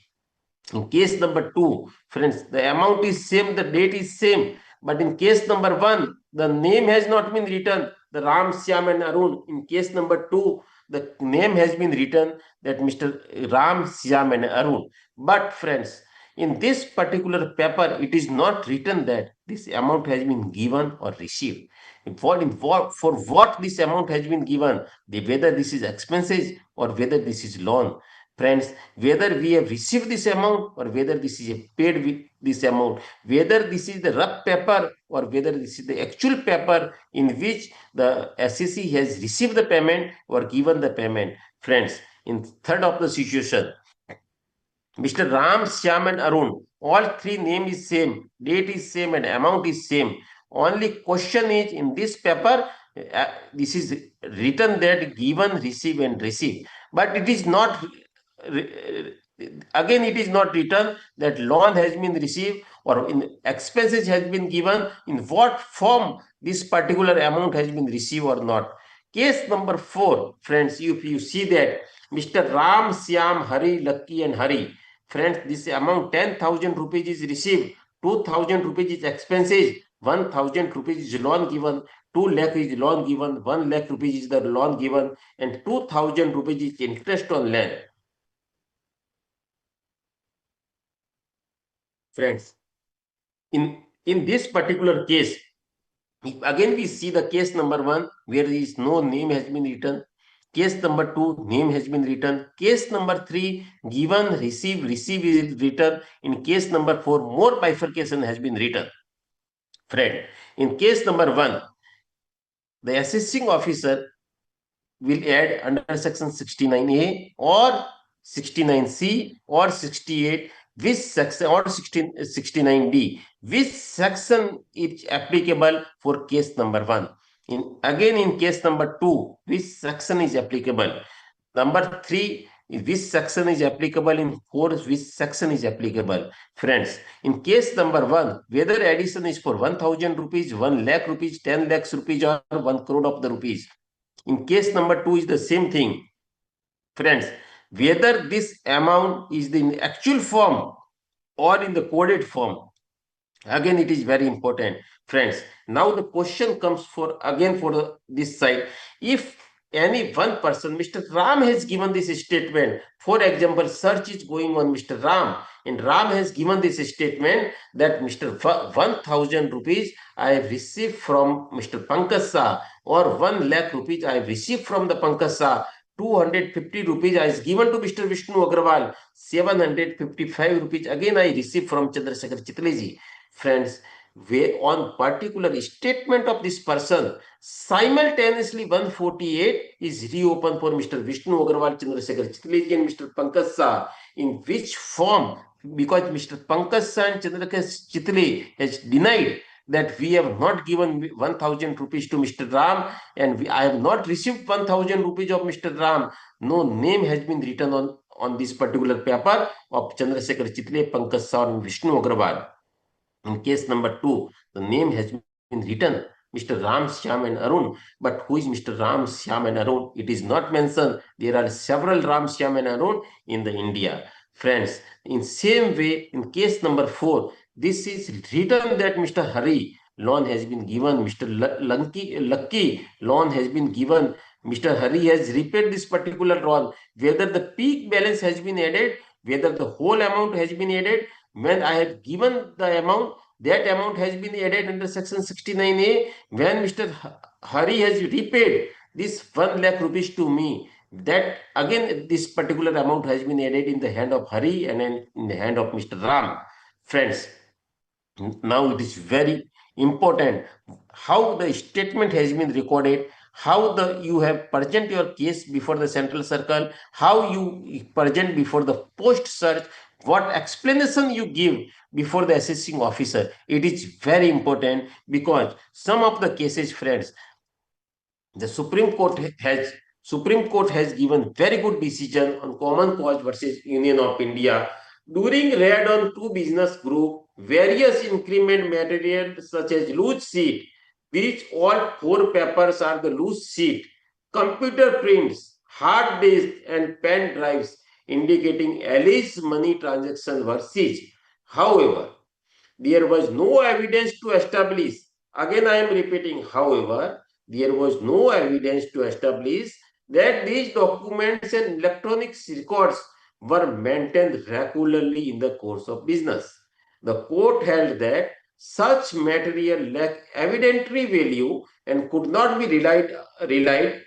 In case number 2, friends, the amount is same, the date is same. But in case number 1, the name has not been written, the Ram, Syam and Arun. In case number 2, the name has been written that Mr. Ram, Syam and Arun. But friends, in this particular paper, it is not written that this amount has been given or received. For what this amount has been given, whether this is expenses or whether this is loan. Friends, whether we have received this amount or whether this is paid with this amount, whether this is the rough paper or whether this is the actual paper in which the SEC has received the payment or given the payment. Friends, in third of the situation, Mr. Ram, Syam and Arun, all three name is same, date is same and amount is same. Only question is, in this paper, this is written that given, receive and receive. But it is not, again it is not written that loan has been received or in expenses has been given, in what form this particular amount has been received or not. Case number 4, friends, if you see that Mr. Ram, Syam, Hari, Lucky and Hari, friends, this amount 10,000 rupees is received, 2,000 rupees is expenses, 1,000 rupees is loan given, 2 lakh is loan given, 1 lakh rupees is the loan given, and 2,000 rupees is interest on land. Friends, in this particular case, if again we see the case number 1 where there is no name has been written, Case number 2, name has been written. Case number 3, given, receive is written. In case number 4, more bifurcation has been written. Friend, in case number 1, the assessing officer will add under section 69A or 69C or 68, which section, or 69D, which section is applicable for case number 1. In case number 2, which section is applicable? Number 3, which section is applicable? In 4, which section is applicable? Friends, in case number 1, whether addition is for 1,000 rupees, 1 lakh rupees, 10 lakhs rupees, or 1 crore of the rupees. In case number 2 is the same thing. Friends, whether this amount is in actual form or in the coded form, again it is very important. Friends, now the question comes for this side. If any one person, Mr. Ram, has given this statement, for example, search is going on Mr. Ram, and Ram has given this statement that Mr. 1,000 rupees I have received from Mr. Pankaj Shah, or 1 lakh rupees I have received from the Pankaj Shah, 250 rupees I is given to Mr. Vishnu Agarwal, 755 rupees again I received from Chandrasekhar Chitleji. Friends, on particular statement of this person, simultaneously 148 is reopened for Mr. Vishnu Agarwal, Chandrasekhar Chitleji and Mr. Pankaj Shah. In which form? Because Mr. Pankaj Shah and Chandrasekhar Chitleji has denied that we have not given 1,000 rupees to Mr. Ram, and I have not received 1,000 rupees of Mr. Ram. No name has been written on this particular paper of Chandrasekhar Chitleji, Pankaj Shah and Vishnu Agarwal. In case number 2, the name has been written Mr. Ram, Shyam and Arun. But who is Mr. Ram, Shyam and Arun? It is not mentioned. There are several Ram, Shyam and Arun in the India. Friends, in same way, in case number 4, this is written that Mr. Hari loan has been given, Mr. Lucky loan has been given, Mr. Hari has repaid this particular loan. Whether the peak balance has been added, whether the whole amount has been added, when I have given the amount, that amount has been added under section 69A. When Mr. Hari has repaid this 1 lakh rupees to me, that again this particular amount has been added in the hand of Hari and in the hand of Mr. Ram. Friends, now it is very important how the statement has been recorded, how you have present your case before the central circle, how you present before the post search, what explanation you give before the assessing officer. It is very important, because some of the cases, friends, the Supreme Court has given very good decision on common cause versus Union of India. During raid on two business group, various increment material such as loose sheet, which all 4 papers are the loose sheet, computer prints, hard disks and pen drives indicating alleged money transaction were seized. However, there was no evidence to establish, again I am repeating, however, there was no evidence to establish that these documents and electronic records were maintained regularly in the course of business. The court held that such material lacked evidentiary value and could not be relied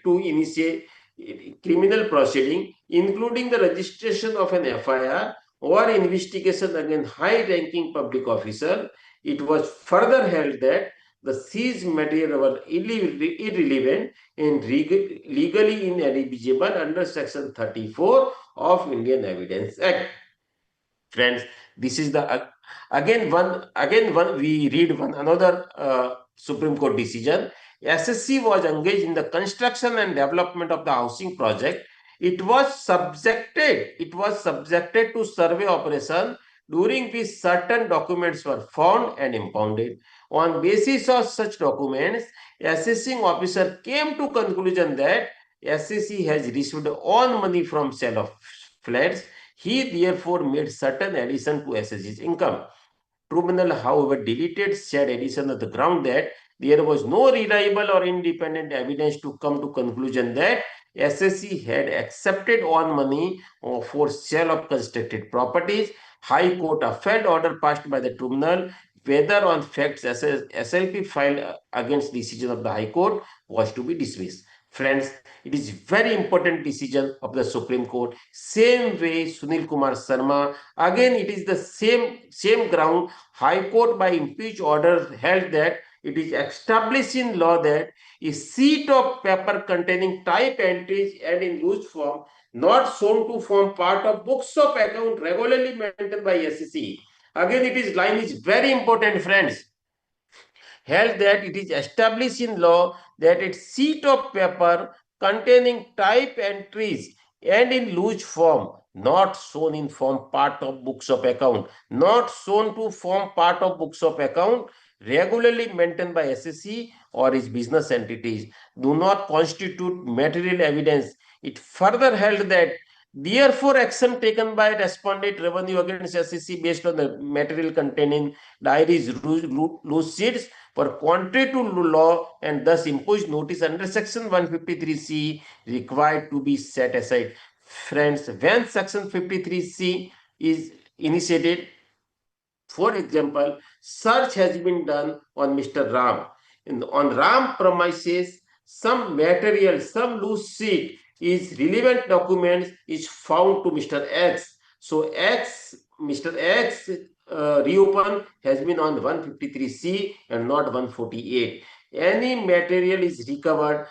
to initiate criminal proceeding, including the registration of an FIR or investigation against high-ranking public officer. It was further held that the seized material were irrelevant and legally ineligible under Section 34 of Indian Evidence Act. Friends, this is the again one we read one another Supreme Court decision. SSC was engaged in the construction and development of the housing project. It was subjected to survey operation, during which certain documents were found and impounded. On basis of such documents, assessing officer came to conclusion that SSC has received own money from sale of flats. He therefore made certain addition to SSC's income. Tribunal, however, deleted said addition on the ground that there was no reliable or independent evidence to come to conclusion that SSC had accepted on money for sale of constructed properties. High Court upheld order passed by the tribunal, whether on facts SLP filed against decision of the High Court was to be dismissed. Friends, it is very important decision of the Supreme Court. Same way Sunil Kumar Sharma, again it is the same ground. High Court by impeach order held that it is established in law that a sheet of paper containing type entries and in loose form not shown to form part of books of account regularly maintained by SEC. Again, it is line is very important, friends. Held that it is established in law that a sheet of paper containing type entries and in loose form, not shown in form part of books of account, not shown to form part of books of account, regularly maintained by SEC or its business entities, do not constitute material evidence. It further held that therefore action taken by respondent revenue against SEC based on the material containing diaries, loose sheets were contrary to law and thus imposed notice under section 153C required to be set aside. Friends, when section 53C is initiated, for example, search has been done on Mr. Ram. On Ram premises, some material, some loose sheet is relevant documents is found to Mr. X. So Mr. X reopen has been on 153C and not 148. Any material is recovered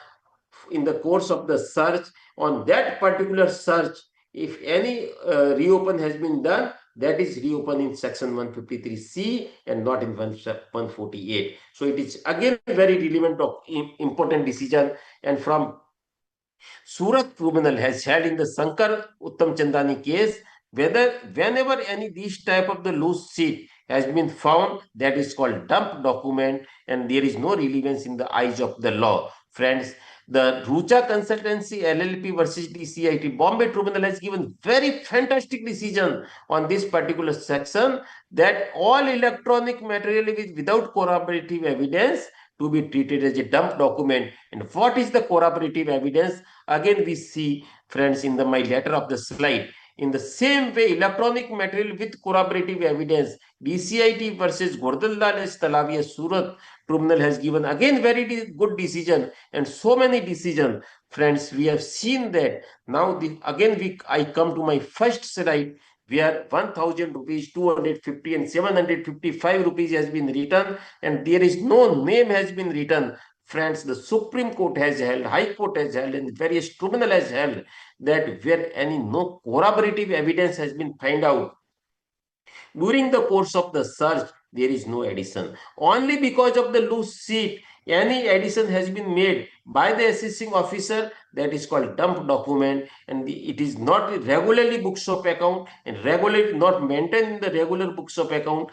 in the course of the search. On that particular search, if any reopen has been done, that is reopen in section 153C and not in 148. So it is again very relevant of important decision. And from Surat Tribunal has held in the Sankar Uttam Chandani case whenever any this type of the loose sheet has been found, that is called dump document and there is no relevance in the eyes of the law. Friends, the Rucha Consultancy LLP versus DCIT Bombay Tribunal has given very fantastic decision on this particular section that all electronic material without corroborative evidence to be treated as a dump document. And what is the corroborative evidence? Again, we see, friends, in my letter of the slide. In the same way, electronic material with corroborative evidence, DCIT versus Gordaldal Talavia Surat Tribunal has given again very good decision and so many decisions. Friends, we have seen that now I come to my first slide where 1000 rupees, 250 and 755 rupees has been written and there is no name has been written. Friends, the Supreme Court has held, High Court has held, and various tribunal has held that where any no corroborative evidence has been found out during the course of the search, there is no addition. Only because of the loose sheet, any addition has been made by the assessing officer, that is called dump document, and it is not regularly books of account and regularly not maintained in the regular books of account.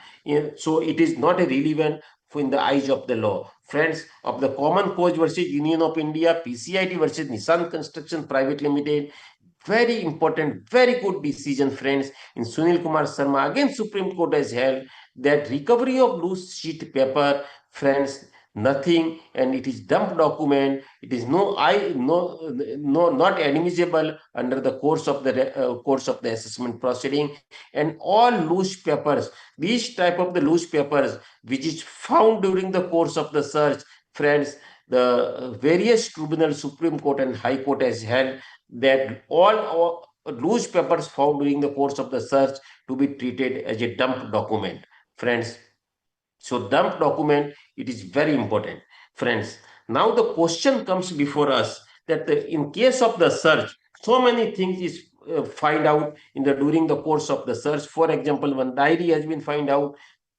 So it is not relevant in the eyes of the law. Friends, of the Common Cause versus Union of India, PCIT versus Nissan Construction Private Limited, very important, very good decision, friends. In Sunil Kumar Sharma, again Supreme Court has held that recovery of loose sheet paper, friends, nothing, and it is dump document. It is not admissible under the course of the assessment proceeding, and all loose papers, these type of the loose papers which is found during the course of the search, friends, the various tribunals, Supreme Court and High Court has held that all loose papers found during the course of the search to be treated as a dump document. Friends, so dump document, it is very important. Friends, now the question comes before us that in case of the search, so many things is find out during the course of the search. For example, one diary has been found out,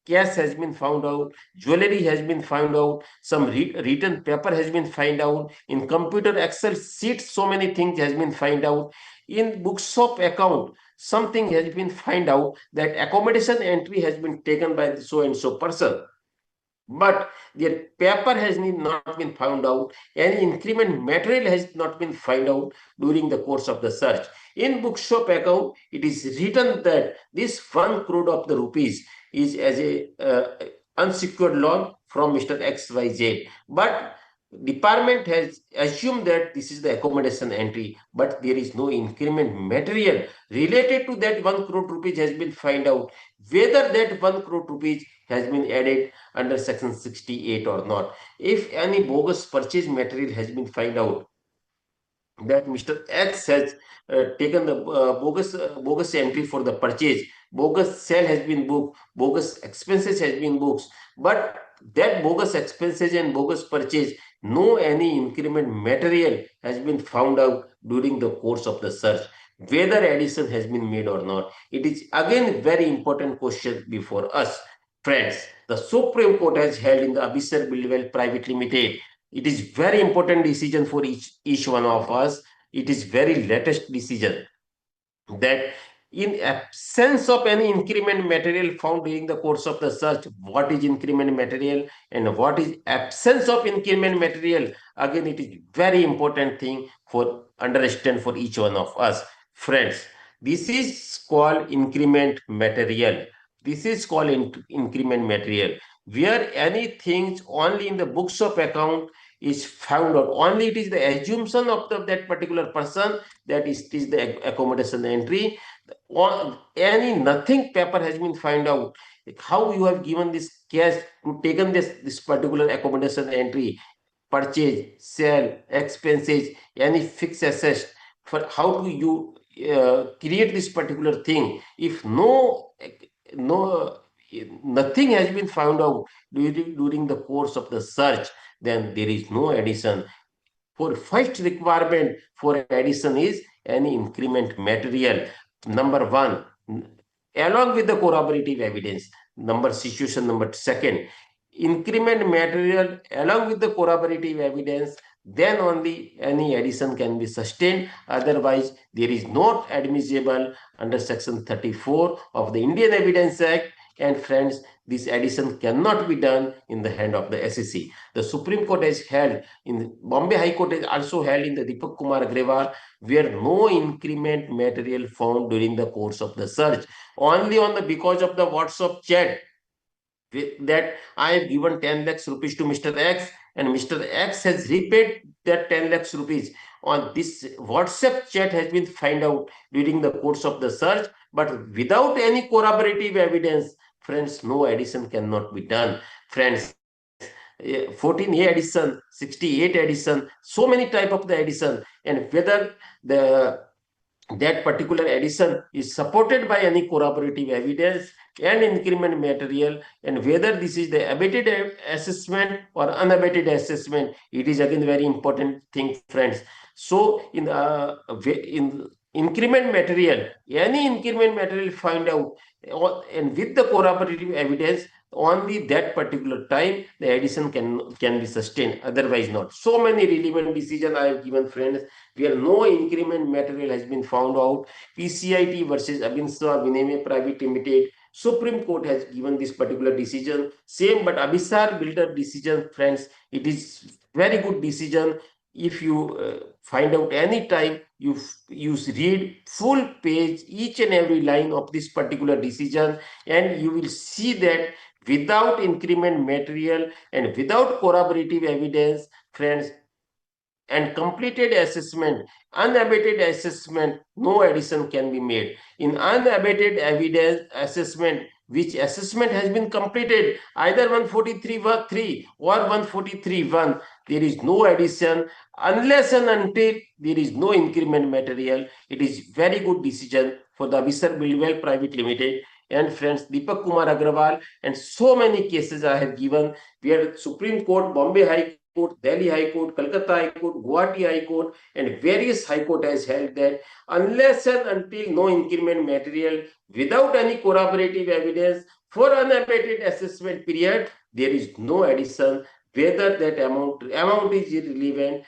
cash has been found out, jewelry has been found out, some written paper has been found out, in computer Excel sheets so many things has been found out, in books of account something has been found out that accommodation entry has been taken by so and so person, but their paper has not been found out, any increment material has not been found out during the course of the search. In bookshop account, it is written that this 1 crore of the rupees is as a unsecured loan from Mr. XYZ, but department has assumed that this is the accommodation entry, but there is no increment material related to that 1 crore rupees has been found out, whether that 1 crore rupees has been added under section 68 or not. If any bogus purchase material has been found out, that Mr. X has taken the bogus entry for the purchase, bogus sale has been booked, bogus expenses has been booked, but that bogus expenses and bogus purchase, no any increment material has been found out during the course of the search, whether addition has been made or not. It is again very important question before us. Friends, the Supreme Court has held in the Abhisar Buildwell Private Limited. It is very important decision for each one of us. It is very latest decision that in absence of any increment material found during the course of the search, what is increment material and what is absence of increment material, again it is very important thing for understand for each one of us. Friends, this is called increment material. This is called increment material, where anything only in the books of account is found out, only it is the assumption of that particular person that is the accommodation entry, or any nothing paper has been found out, how you have given this cash to taken this particular accommodation entry, purchase, sale, expenses, any fixed assets, for how do you create this particular thing if no nothing has been found out during the course of the search, then there is no addition. For first requirement for addition is any increment material. Number one, along with the corroborative evidence. Number situation number second, increment material along with the corroborative evidence. Then only any addition can be sustained. Otherwise, there is not admissible under Section 34 of the Indian Evidence Act. And friends, this addition cannot be done in the hand of the SEC. The Supreme Court has held, in Bombay High Court has also held in the Deepak Kumar Agrawal, where no increment material found during the course of the search. Only on the because of the WhatsApp chat that I have given 10 lakhs rupees to Mr. X, and Mr. X has repaid that 10 lakhs rupees. On this WhatsApp chat has been found out during the course of the search, but without any corroborative evidence, friends, no addition cannot be done. Friends, 14A addition, 68 addition, so many type of the addition, and whether the that particular addition is supported by any corroborative evidence and increment material, and whether this is the abated assessment or unabated assessment, it is again very important thing, friends. So in increment material, any increment material find out, and with the corroborative evidence, only that particular time the addition can be sustained, otherwise not. So many relevant decisions I have given, friends, where no increment material has been found out. PCIT versus Abinswa Vineme Private Limited, Supreme Court has given this particular decision. Same, but Abhisar Builder decision, friends, it is very good decision. If you find out any time, you read full page, each and every line of this particular decision, and you will see that without increment material and without corroborative evidence, friends, and completed assessment, unabated assessment, no addition can be made. In unabated evidence assessment, which assessment has been completed, either 143(3) or 143(1), there is no addition unless and until there is no increment material. It is very good decision for the Abhisar Buildwell Private Limited. And friends, Deepak Kumar Agrawal, and so many cases I have given, where Supreme Court, Bombay High Court, Delhi High Court, Calcutta High Court, Guwahati High Court, and various High Court has held that unless and until no increment material, without any corroborative evidence for unabated assessment period, there is no addition, whether that amount is irrelevant.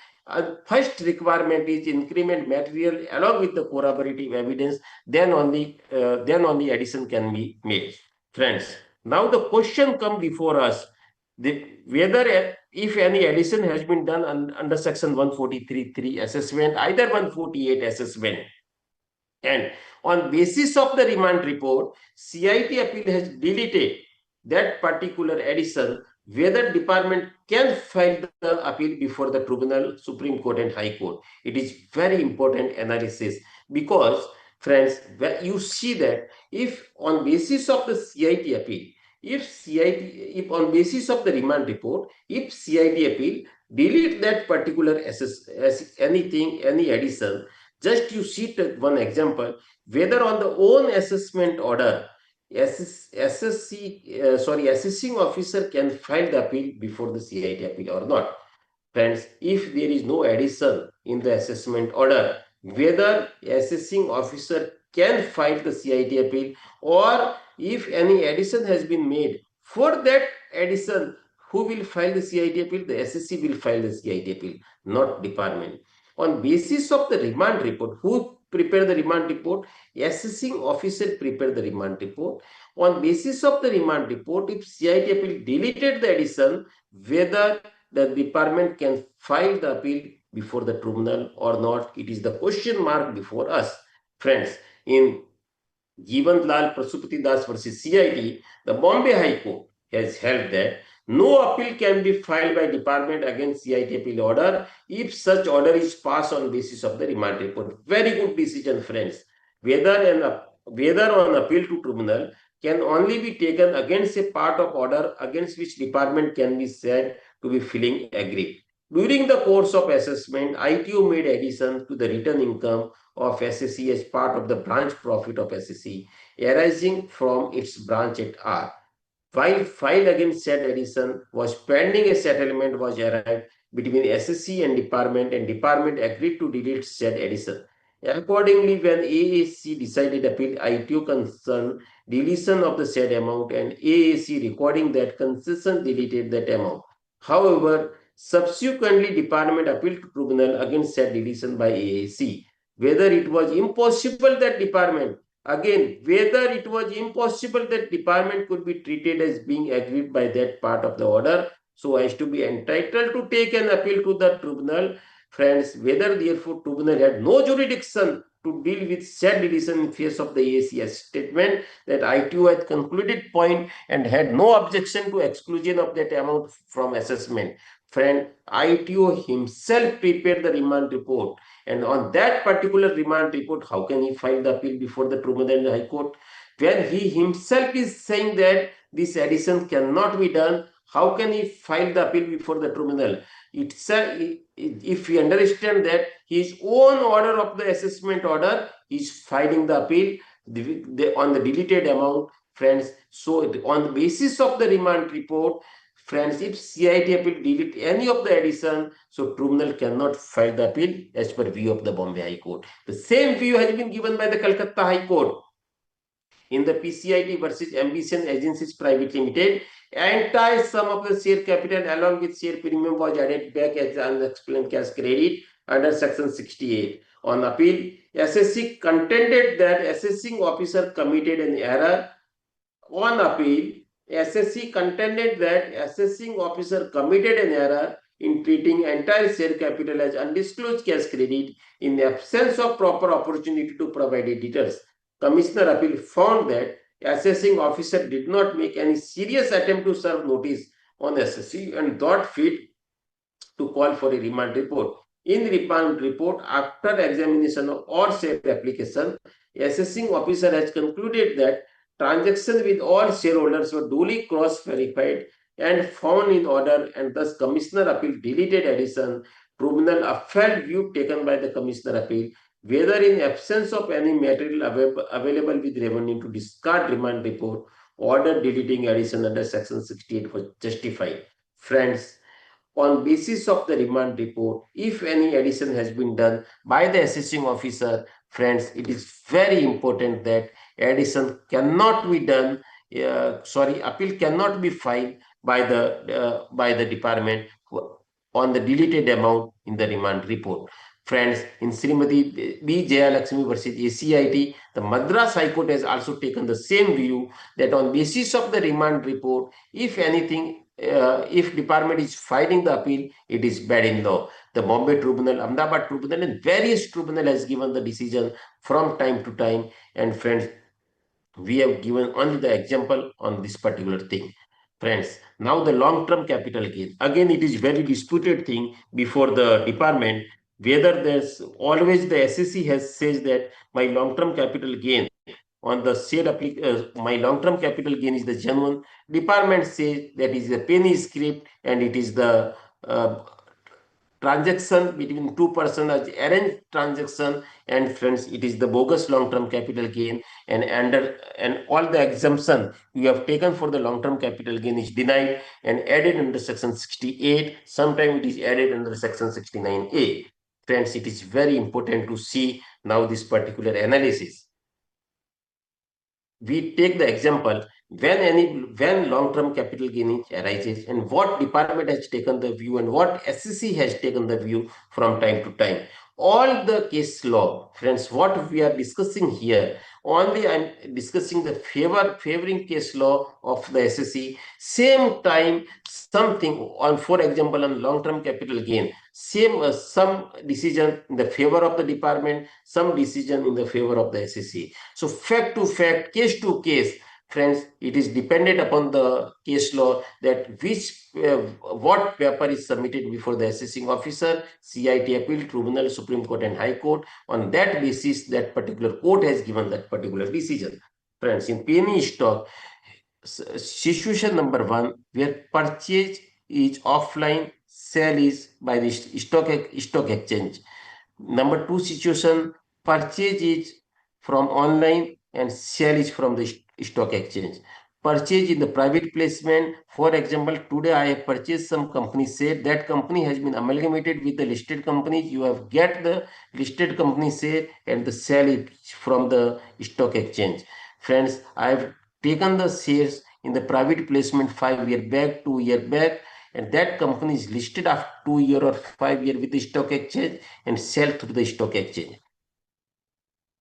First requirement is increment material along with the corroborative evidence, then only addition can be made. Friends, now the question come before us, whether if any addition has been done under Section 143(3) assessment, either 148 assessment, and on basis of the remand report, CIT appeal has deleted that particular addition, whether department can file the appeal before the tribunal, Supreme Court and High Court. It is very important analysis, because friends, you see that if on basis of the CIT appeal, if on basis of the remand report, if CIT appeal, delete that particular anything, any addition. Just you see one example, whether on the own assessment order, assessing officer can file the appeal before the CIT appeal or not. Friends, if there is no addition in the assessment order, whether assessing officer can file the CIT appeal, or if any addition has been made, for that addition, who will file the CIT appeal? The SSC will file the CIT appeal, not department. On basis of the remand report, who prepare the remand report? Assessing officer prepare the remand report. On basis of the remand report, if CIT appeal deleted the addition, whether the department can file the appeal before the tribunal or not, it is the question mark before us. Friends, in Jeevan Lal Prasupati Das versus CIT, the Bombay High Court has held that no appeal can be filed by department against CIT appeal order if such order is passed on basis of the remand report. Very good decision, friends. Whether on appeal to tribunal can only be taken against a part of order against which department can be said to be feeling aggrieved. During the course of assessment, ITO made addition to the return income of SSC as part of the branch profit of SSC arising from its branch at R. While file against said addition was pending, a settlement was arrived between SSC and department agreed to delete said addition. Accordingly, when AAC decided appeal, ITO concerned deletion of the said amount and AAC recording that concession deleted that amount. However, subsequently department appealed to tribunal against said deletion by AAC. Whether it was impossible that department could be treated as being aggrieved by that part of the order so as to be entitled to take an appeal to the tribunal. Friends, whether therefore tribunal had no jurisdiction to deal with said deletion in face of the ACS statement that ITO had concluded point and had no objection to exclusion of that amount from assessment. Friend, ITO himself prepared the remand report, and on that particular remand report, how can he file the appeal before the tribunal and the High Court? When he himself is saying that this addition cannot be done, how can he file the appeal before the tribunal? If we understand that his own order of the assessment order is filing the appeal on the deleted amount, friends. So on the basis of the remand report, friends, if CIT appeal delete any of the addition, so tribunal cannot file the appeal as per view of the Bombay High Court. The same view has been given by the Calcutta High Court in the PCIT versus Ambition Agencies Private Limited. Entire sum of the share capital along with share premium was added back as unexplained cash credit under section 68. On appeal, SSC contended that assessing officer committed an error. On appeal, SSC contended that assessing officer committed an error in treating entire share capital as undisclosed cash credit in the absence of proper opportunity to provide editors. Commissioner appeal found that assessing officer did not make any serious attempt to serve notice on SSC and thought fit to call for a remand report. In the remand report, after examination of all said application, assessing officer has concluded that transactions with all shareholders were duly cross-verified and found in order, and thus Commissioner appeal deleted addition. Tribunal upheld view taken by the Commissioner appeal, whether in absence of any material available with revenue to discard remand report, order deleting addition under section 68 was justified. Friends, on basis of the remand report, if any addition has been done by the assessing officer, friends, it is very important that addition cannot be done, appeal cannot be filed by the department on the deleted amount in the remand report. Friends, in Srimati B. Jayalakshmi versus ACIT, the Madras High Court has also taken the same view that on basis of the remand report, if anything, if department is filing the appeal, it is bad in law. The Bombay Tribunal, Ahmedabad Tribunal, and various tribunal has given the decision from time to time. And friends, we have given only the example on this particular thing. Friends, now the long-term capital gain. Again, it is very disputed thing before the department, whether there's always the SSC has says that my long-term capital gain on the my long-term capital gain is the genuine. Department says that is the penny script and it is the transaction between two persons as arranged transaction, and friends, it is the bogus long-term capital gain, and all the exemption you have taken for the long-term capital gain is denied and added under section 68. Sometimes it is added under section 69A. Friends, it is very important to see now this particular analysis. We take the example when long-term capital gain arises, and what department has taken the view and what SEC has taken the view from time to time. All the case law, friends, what we are discussing here, only I'm discussing the favoring case law of the SEC. Same time, something on, for example, on long-term capital gain, some decision in the favor of the department, some decision in the favor of the SEC. So fact to fact, case to case, friends, it is dependent upon the case law that what paper is submitted before the assessing officer, CIT appeal tribunal, Supreme Court and High Court. On that basis, that particular court has given that particular decision. Friends, in penny stock, situation number one, where purchase is offline, sale is by the stock exchange. Number two situation, purchase is from online and sale is from the stock exchange. Purchase in the private placement, for example, today I have purchased some company, say that company has been amalgamated with the listed companies. You have get the listed company share and the sale is from the stock exchange. Friends, I have taken the shares in the private placement 5 years back, 2 years back, and that company is listed after 2 years or 5 years with the stock exchange and sell through the stock exchange.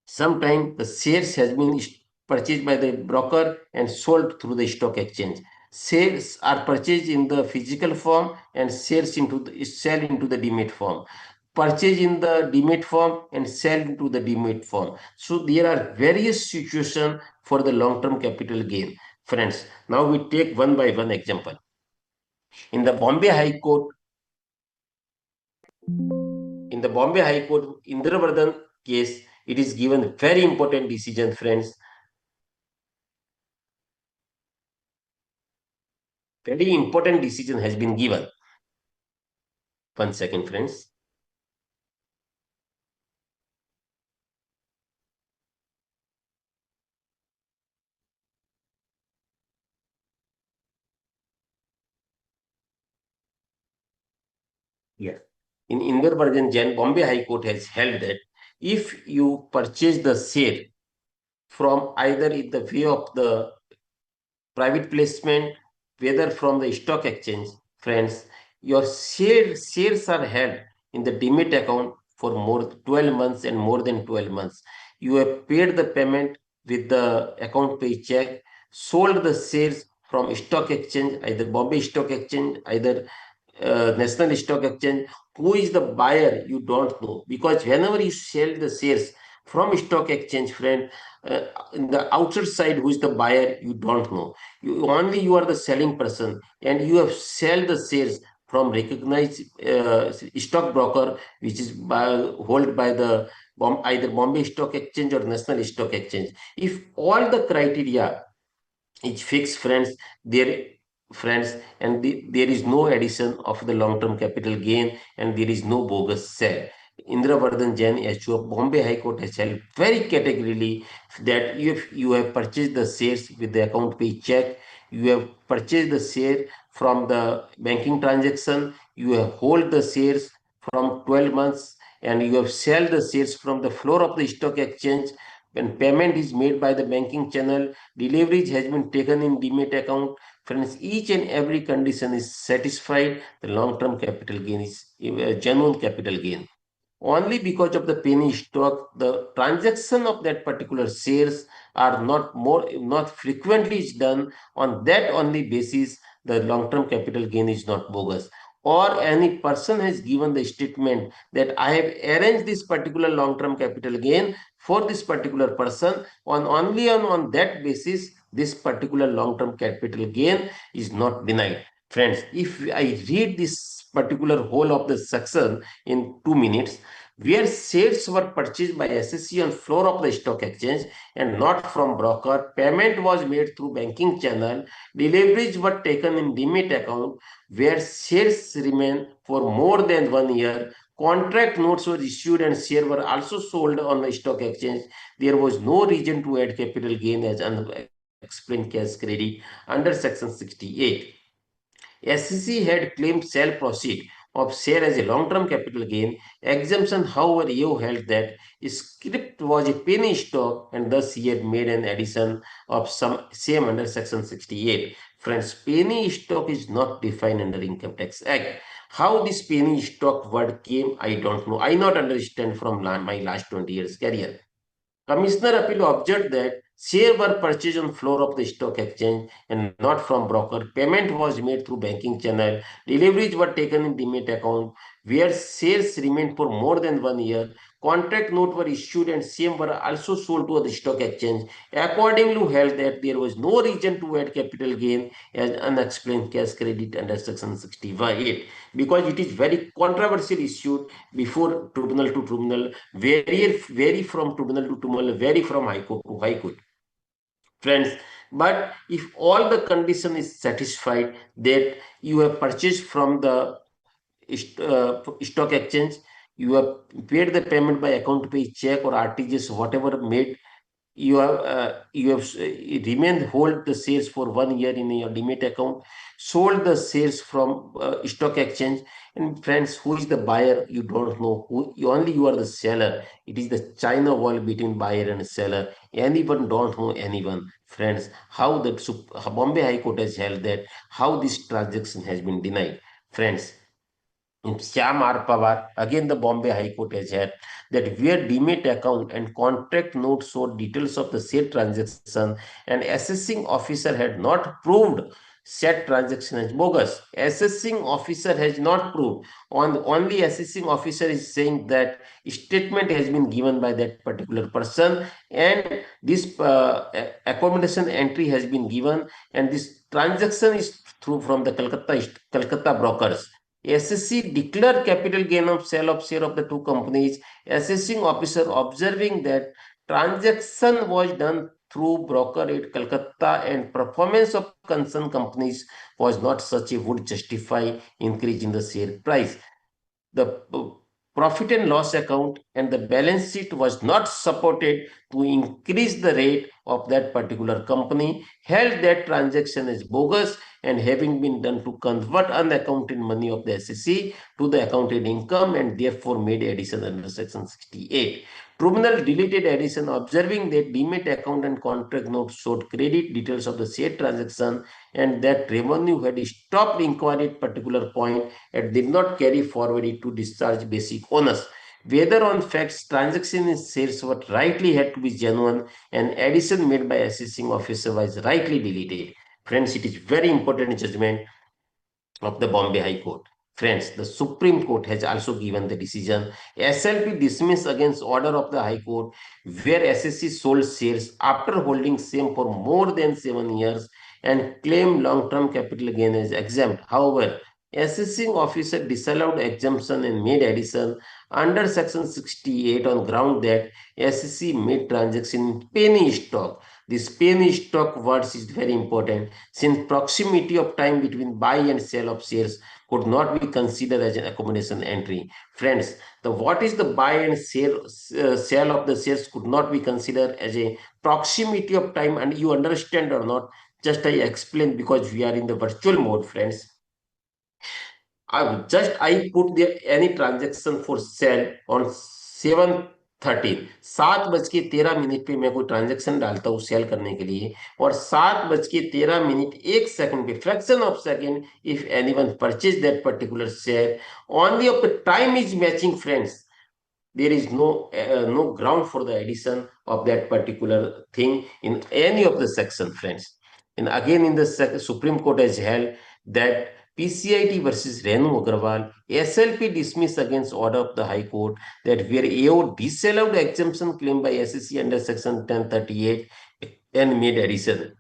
Sometimes the shares has been purchased by the broker and sold through the stock exchange. Shares are purchased in the physical form and shares sell into the demat form. Purchase in the demat form and sell into the demat form. So there are various situations for the long-term capital gain. Friends, now we take one by one example. In the Bombay High Court, Indravardhan case, it is given very important decision, friends. Very important decision has been given. 1 second, friends. Yeah. In Indravardhan Jain, Bombay High Court has held that if you purchase the share from either in the way of the private placement, whether from the stock exchange, friends, your shares are held in the demat account for more 12 months and more than 12 months. You have paid the payment with the account pay check, sold the shares from stock exchange, either Bombay Stock Exchange, either National Stock Exchange. Who is the buyer? You don't know, because whenever you sell the shares from stock exchange, friend, in the outside side, who is the buyer? You don't know. You are the selling person, and you have sell the shares from recognized stock broker, which is held by the either Bombay Stock Exchange or National Stock Exchange. If all the criteria is fixed, friends, there is no addition of the long-term capital gain, and there is no bogus sale. Indravardhan Jain SU of Bombay High Court has held very categorically that if you have purchased the shares with the account pay check, you have purchased the share from the banking transaction, you have hold the shares from 12 months, and you have sell the shares from the floor of the stock exchange. When payment is made by the banking channel, delivery has been taken in demat account. Friends, each and every condition is satisfied. The long-term capital gain is genuine capital gain. Only because of the penny stock, the transaction of that particular shares are not frequently is done. On that only basis, the long-term capital gain is not bogus. Or any person has given the statement that I have arranged this particular long-term capital gain for this particular person, on that basis, this particular long-term capital gain is not denied. Friends, if I read this particular whole of the section in 2 minutes, where shares were purchased by SSE on floor of the stock exchange and not from broker. Payment was made through banking channel. Deliveries were taken in demat account where shares remain for more than 1 year. Contract notes were issued and shares were also sold on the stock exchange. There was no reason to add capital gain as unexplained cash credit under section 68. SEC had claimed sale proceed of share as a long-term capital gain exemption. However, EU held that script was a penny stock and thus he had made an addition of some same under section 68. Friends, penny stock is not defined under Income Tax Act. How this penny stock word came, I don't know. I not understand from my last 20 years career. Commissioner Appeal observed that shares were purchased on floor of the stock exchange and not from broker. Payment was made through banking channel. Deliveries were taken in demat account where shares remained for more than 1 year. Contract note were issued and same were also sold to the stock exchange. Accordingly, held that there was no reason to add capital gain as unexplained cash credit under section 68 because it is very controversial issue before tribunal to tribunal, vary from tribunal to tribunal, vary from high court to high court. Friends, but if all the condition is satisfied that you have purchased from the stock exchange, you have paid the payment by account pay check or RTGS, whatever made, you have remained hold the shares for 1 year in your demat account, sold the shares from stock exchange, and friends, who is the buyer? You don't know. Who you are the seller. It is the China wall between buyer and seller. Anyone don't know anyone. Friends, how the Bombay High Court has held that how this transaction has been denied. Friends, in Syam R. Pawar, again the Bombay High Court has held that where demat account and contract notes showed details of the said transaction and assessing officer had not proved said transaction as bogus. Assessing officer has not proved. Only assessing officer is saying that statement has been given by that particular person and this accommodation entry has been given and this transaction is through from the Calcutta brokers. SSC declared capital gain of sale of share of the two companies. Assessing officer observing that transaction was done through broker at Calcutta and performance of concerned companies was not such a would justify increase in the share price. The profit and loss account and the balance sheet was not supported to increase the rate of that particular company, held that transaction as bogus and having been done to convert unaccounted money of the SEC to the accounted income and therefore made addition under section 68. Tribunal deleted addition observing that demat account and contract notes showed credit details of the said transaction and that revenue had stopped inquiry at particular point and did not carry forward it to discharge basic onus. Whether on facts transaction in shares what rightly had to be genuine and addition made by assessing officer was rightly deleted. Friends, it is very important judgment of the Bombay High Court. Friends, the Supreme Court has also given the decision. SLP dismissed against order of the High Court where SSC sold shares after holding same for more than 7 years and claimed long-term capital gain as exempt. However, assessing officer disallowed exemption and made addition under section 68 on ground that SSC made transaction in penny stock. This penny stock words is very important since proximity of time between buy and sell of shares could not be considered as an accommodation entry. Friends, the what is the buy and sale of the shares could not be considered as a proximity of time, and you understand or not, just I explain because we are in the virtual mode, friends. I put there any transaction for sale on 7:13, 7:13 पे मैं कोई transaction डालता हूँ cell करने के लिए और 7:13 पे fraction of second if anyone purchase that particular share only of the time is matching, friends. There is no ground for the addition of that particular thing in any of the section, friends. And again, in the Supreme Court has held that PCIT versus Renu Agrawal, SLP dismissed against order of the High Court that where AO disallowed exemption claim by SEC under section 1038 and made addition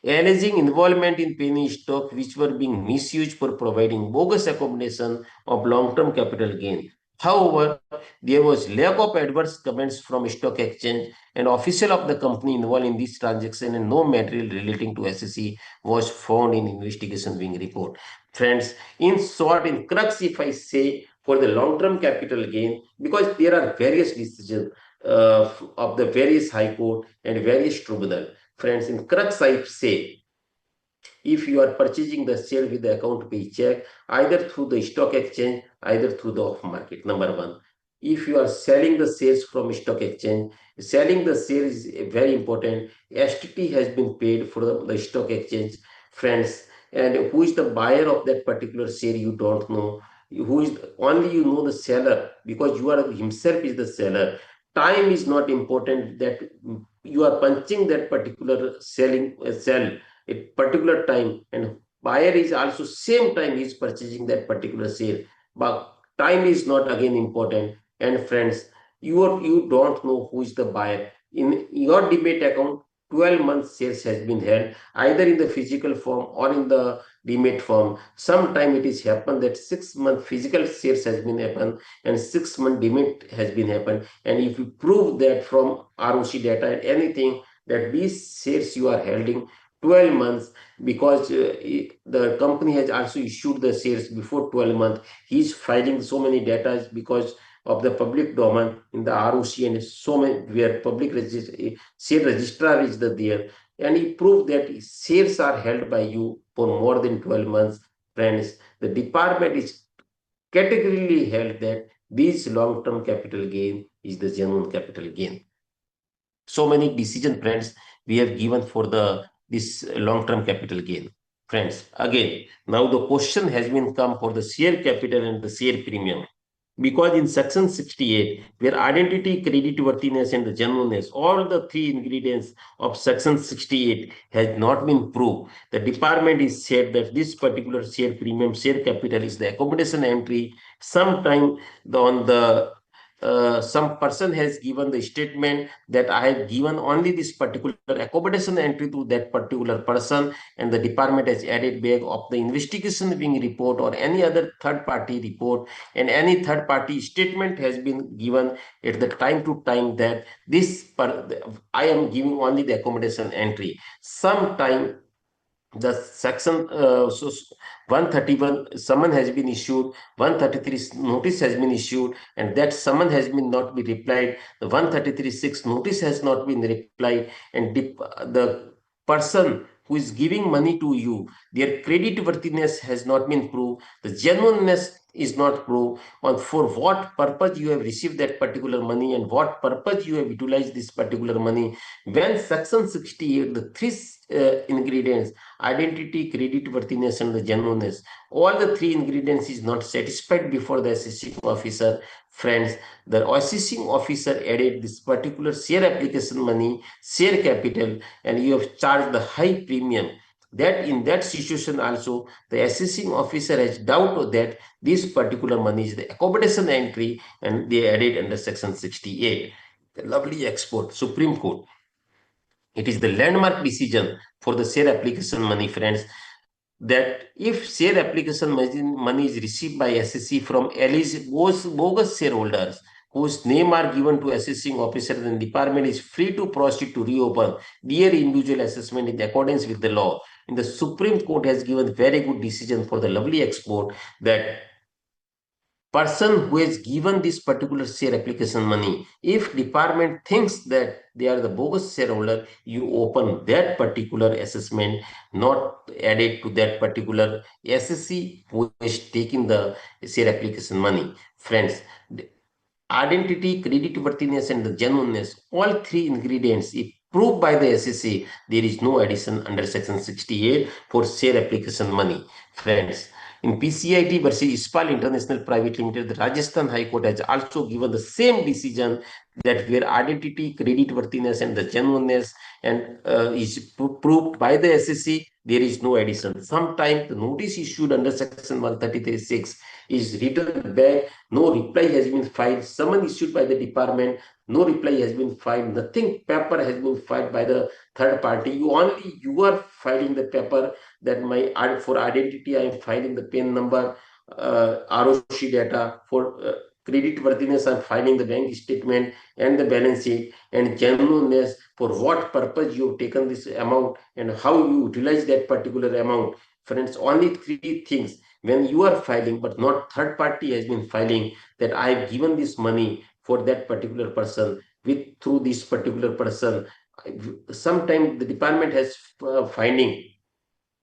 alleging involvement in penny stock which were being misused for providing bogus accommodation of long-term capital gain. However, there was lack of adverse comments from stock exchange and official of the company involved in this transaction, and no material relating to SEC was found in investigation wing report. Friends, in short, in crux, if I say for the long-term capital gain, because there are various decisions of the various high court and various tribunal. Friends, in crux, I say if you are purchasing the share with the account pay check, either through the stock exchange, either through the off market. Number one, if you are selling the shares from stock exchange, selling the shares is very important. STT has been paid for the stock exchange, friends, and who is the buyer of that particular share, you don't know. Who is only you know the seller, because you are himself is the seller. Time is not important, that you are punching that particular selling sell a particular time, and buyer is also same time he is purchasing that particular share, but time is not again important. And friends, you don't know who is the buyer. In your debate account, 12 months shares has been held either in the physical form or in the demat form. Sometime it is happened that 6 month physical shares has been happened and 6 month demat has been happened, and if you prove that from ROC data and anything that these shares you are holding 12 months, because the company has also issued the shares before 12 months, he is filing so many data because of the public domain in the ROC, and so many where public share registrar is there, and he proved that shares are held by you for more than 12 months. Friends, the department is categorically held that this long-term capital gain is the genuine capital gain. So many decision, friends, we have given for the this long-term capital gain. Friends, again, now the question has been come for the share capital and the share premium. Because in section 68, where identity, creditworthiness, and the genuineness, all the three ingredients of section 68 has not been proved, the department is said that this particular share premium, share capital is the accommodation entry. Sometime on the some person has given the statement that I have given only this particular accommodation entry to that particular person, and the department has added back of the investigation wing report or any other third party report, and any third party statement has been given at the time to time that I am giving only the accommodation entry. Sometime the section 131 summon has been issued, 133 notice has been issued, and that summon has been not been replied, the 133.6 notice has not been replied, and the person who is giving money to you, their credit worthiness has not been proved, the genuineness is not proved, on for what purpose you have received that particular money and what purpose you have utilized this particular money. When section 68, the three ingredients, identity, creditworthiness, and the genuineness, all the three ingredients is not satisfied before the assessing officer, friends, the assessing officer added this particular share application money, share capital, and you have charged the high premium. That in that situation also, the assessing officer has doubt that this particular money is the accommodation entry, and they added under section 68. The lovely export, Supreme Court. It is the landmark decision for the share application money, friends, that if share application money is received by SEC from alleged bogus shareholders whose name are given to assessing officer, then department is free to proceed to reopen their individual assessment in accordance with the law. And the Supreme Court has given very good decision for the lovely export that person who has given this particular share application money, if department thinks that they are the bogus shareholder, you open that particular assessment, not added to that particular SSC who is taking the share application money. Friends, identity, creditworthiness, and the genuineness, all three ingredients, if proved by the SEC, there is no addition under section 68 for share application money. Friends, in PCIT versus Ispal International Private Limited, the Rajasthan High Court has also given the same decision that where identity, creditworthiness, and the genuineness and is proved by the SEC, there is no addition. Sometimes the notice issued under section 133.6 is written back, no reply has been filed, summon issued by the department, no reply has been filed, nothing paper has been filed by the third party. You are filing the paper that for identity I am filing the PIN number, ROC data, for creditworthiness of filing the bank statement and the balance sheet, and genuineness for what purpose you have taken this amount and how you utilize that particular amount. Friends, only three things when you are filing, but not third party has been filing that I have given this money for that particular person with through this particular person. Sometimes the department has finding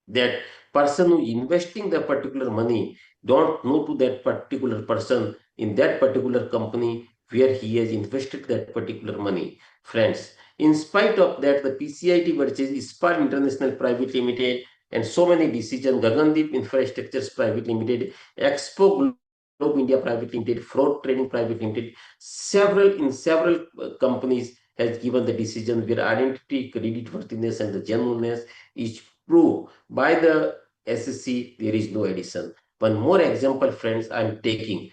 that person who investing the particular money don't know to that particular person in that particular company where he has invested that particular money. Friends, in spite of that, the PCIT purchase Ispar International Private Limited and so many decisions, Gagandeep Infrastructures Private Limited, Expo Globe India Private Limited, Fraud Trading Private Limited, several companies has given the decision where identity, creditworthiness, and the genuineness is proved by the SSC. There is no addition. One more example, friends, I am taking.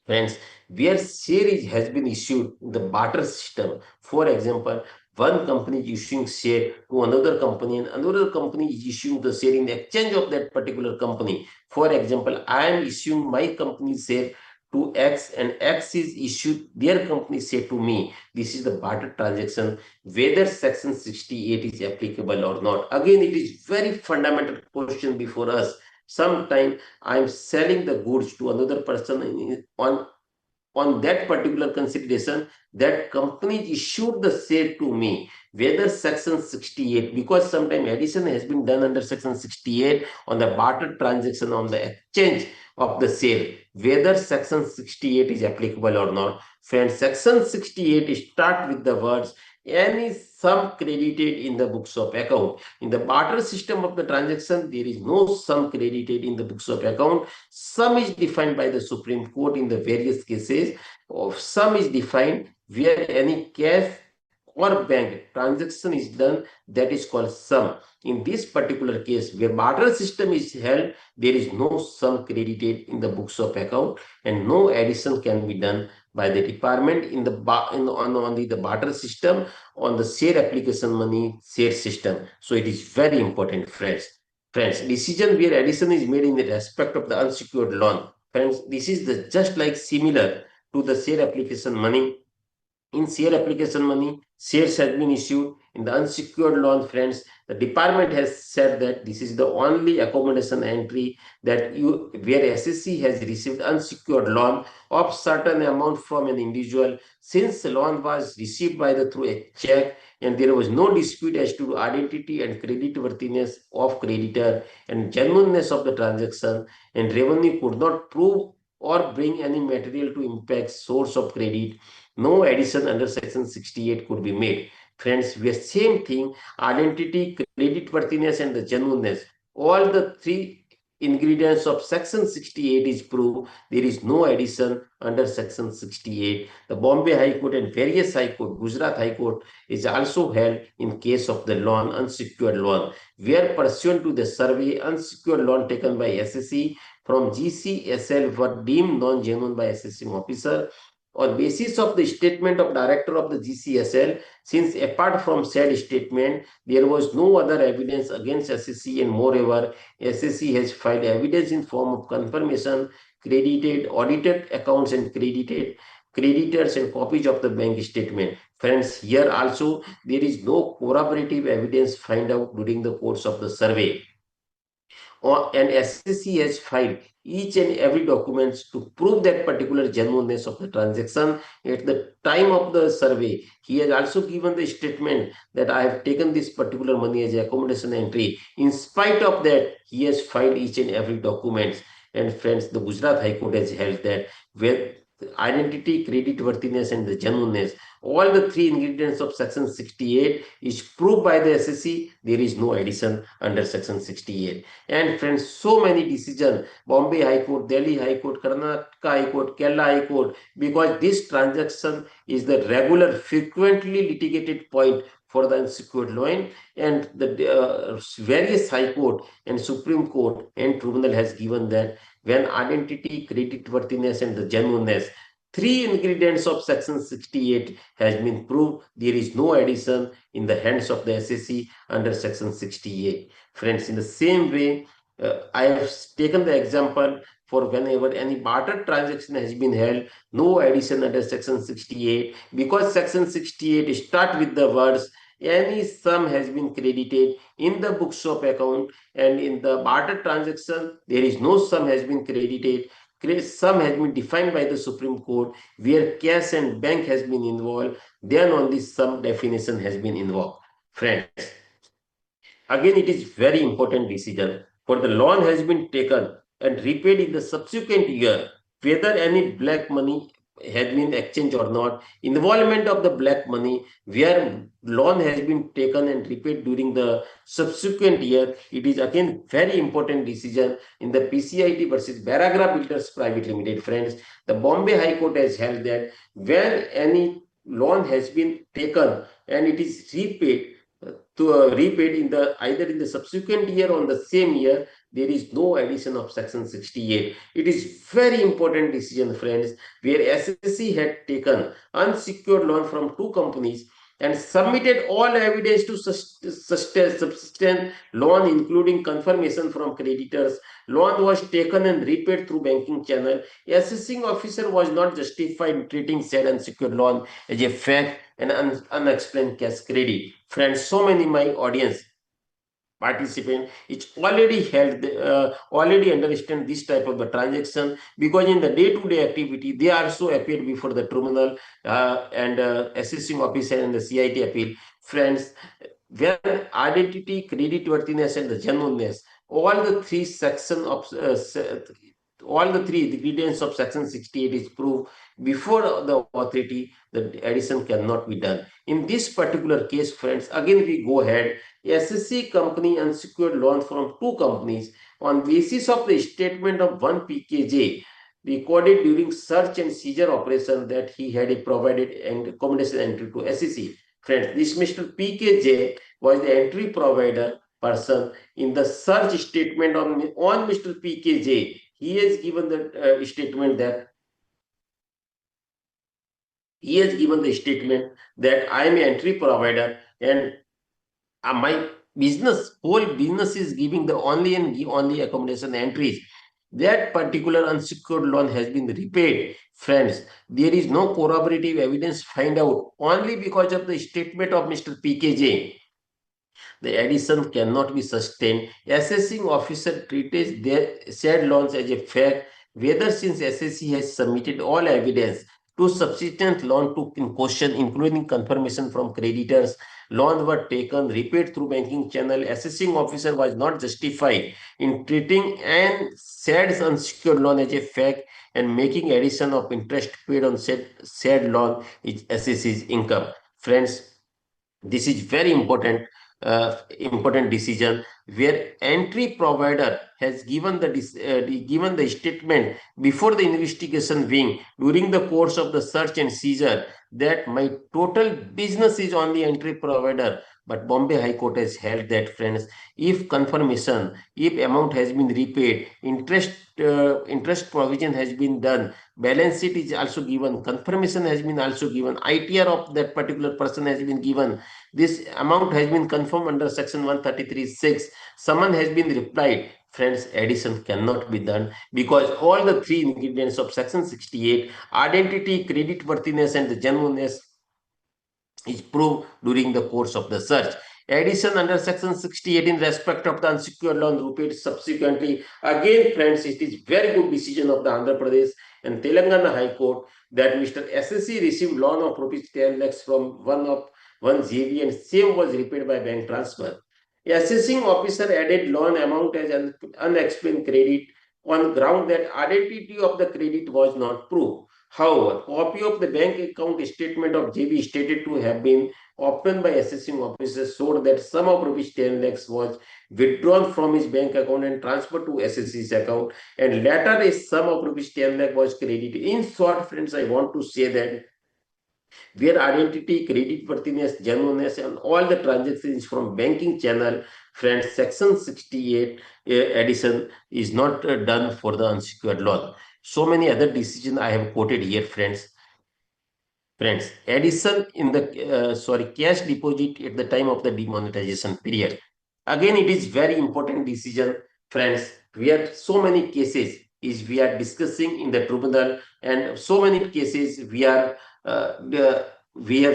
Friends, where share has been issued in the barter system. For example, one company is issuing share to another company, and another company is issuing the share in exchange of that particular company. For example, I am issuing my company share to X, and X is issued their company share to me. This is the barter transaction. Whether Section 68 is applicable or not. Again, it is very fundamental question before us. Sometimes I am selling the goods to another person on that particular consideration, that company issued the share to me, whether Section 68, because sometime addition has been done under Section 68 on the barter transaction on the exchange of the share, whether Section 68 is applicable or not. Friends, Section 68 start with the words any sum credited in the books of account. In the barter system of the transaction, there is no sum credited in the books of account. Sum is defined by the Supreme Court in the various cases. Of sum is defined where any cash or bank transaction is done, that is called sum. In this particular case, where barter system is held, there is no sum credited in the books of account, and no addition can be done by the department in the on the barter system on the share application money share system. So it is very important, friends. Friends, decision where addition is made in the respect of the unsecured loan. Friends, this is the just like similar to the share application money. In share application money, shares have been issued. In the unsecured loan, friends, the department has said that this is the only accommodation entry that you where SSC has received unsecured loan of certain amount from an individual. Since the loan was received by the through a check and there was no dispute as to identity and creditworthiness of creditor and genuineness of the transaction, and revenue could not prove or bring any material to impact source of credit, no addition under Section 68 could be made. Friends, we are same thing, identity, creditworthiness, and the genuineness. All the three ingredients of Section 68 is proved. There is no addition under Section 68. The Bombay High Court and various High Court, Gujarat High Court is also held in case of the loan, unsecured loan, where pursuant to the survey, unsecured loan taken by SSC from GCSL were deemed non-genuine by SSC officer on basis of the statement of director of the GCSL, since apart from said statement, there was no other evidence against SSC, and moreover, SSC has filed evidence in form of confirmation, credited, audited accounts and credited creditors and copies of the bank statement. Friends, here also there is no corroborative evidence find out during the course of the survey. And SSC has filed each and every documents to prove that particular genuineness of the transaction at the time of the survey. He has also given the statement that I have taken this particular money as accommodation entry. In spite of that, he has filed each and every documents. And friends, the Gujarat High Court has held that where identity, creditworthiness, and the genuineness, all the three ingredients of Section 68 is proved by the SSC. There is no addition under Section 68. And friends, so many decisions, Bombay High Court, Delhi High Court, Karnataka High Court, Kerala High Court, because this transaction is the regular, frequently litigated point for the unsecured loan, and the various High Court and Supreme Court and Tribunal has given that when identity, creditworthiness, and the genuineness, three ingredients of Section 68 has been proved, there is no addition in the hands of the SSC under Section 68. Friends, in the same way, I have taken the example for whenever any barter transaction has been held, no addition under section 68, because section 68 start with the words any sum has been credited in the books of account, and in the barter transaction there is no sum has been credited. Sum has been defined by the Supreme Court where cash and bank has been involved, then only sum definition has been involved. Friends, again, it is very important decision. For the loan has been taken and repaid in the subsequent year, whether any black money has been exchanged or not, involvement of the black money where loan has been taken and repaid during the subsequent year, it is again very important decision in the PCIT versus Baragra Builders Private Limited. Friends, the Bombay High Court has held that when any loan has been taken and it is repaid, to repaid in the either in the subsequent year or the same year, there is no addition of section 68. It is very important decision, friends, where SSC had taken unsecured loan from two companies and submitted all evidence to substance loan, including confirmation from creditors. Loan was taken and repaid through banking channel. Assessing officer was not justified in treating said unsecured loan as a fact and unexplained cash credit. Friends, so many my audience participant it's already held already understand this type of the transaction, because in the day-to-day activity they also appear before the tribunal and assessing officer and the CIT appeal. Friends, when identity, credit worthiness and the genuineness, all the three section of all the three ingredients of section 68 is proved before the authority, the addition cannot be done. In this particular case, friends, again we go ahead. SSC company unsecured loan from two companies on basis of the statement of one PKJ recorded during search and seizure operation that he had a provided and accommodation entry to SSC. Friends, this Mr. PKJ was the entry provider person. In the search statement on Mr. PKJ, he has given the statement that I am an entry provider and my whole business is giving the only and only accommodation entries. That particular unsecured loan has been repaid. Friends, there is no corroborative evidence find out only because of the statement of Mr. PKJ. The addition cannot be sustained. Assessing officer treated their said loans as a fact, whether since SSC has submitted all evidence to subsequent loan took in question, including confirmation from creditors, loans were taken, repaid through banking channel. Assessing officer was not justified in treating and said unsecured loan as a fact and making addition of interest paid on said loan is SSC's income. Friends, this is very important decision where entry provider has given the statement before the investigation wing during the course of the search and seizure that my total business is on the entry provider. But Bombay High Court has held that, friends, if confirmation, if amount has been repaid, interest provision has been done, balance sheet is also given, confirmation has been also given, ITR of that particular person has been given, this amount has been confirmed under section 133(6), summon has been replied. Friends, addition cannot be done because all the three ingredients of section 68, identity, credit worthiness and the genuineness, is proved during the course of the search. Addition under section 68 in respect of the unsecured loan repaid subsequently. Again, friends, it is very good decision of the Andhra Pradesh and Telangana High Court that Mr. SSC received loan of rupees 10 lakhs from one JV and same was repaid by bank transfer. Assessing officer added loan amount as an unexplained credit on ground that identity of the credit was not proved. However, copy of the bank account statement of JB stated to have been obtained by assessing officers showed that sum of rupees 10 lakhs was withdrawn from his bank account and transferred to SSC's account, and later a sum of rupees 10 lakh was credited. In short, friends, I want to say that where identity, credit worthiness, genuineness, and all the transactions from banking channel, friends, section 68 addition is not done for the unsecured loan. So many other decisions I have quoted here, friends. Friends, addition in the cash deposit at the time of the demonetization period. Again, it is very important decision, friends. We have so many cases is we are discussing in the tribunal, and so many cases we have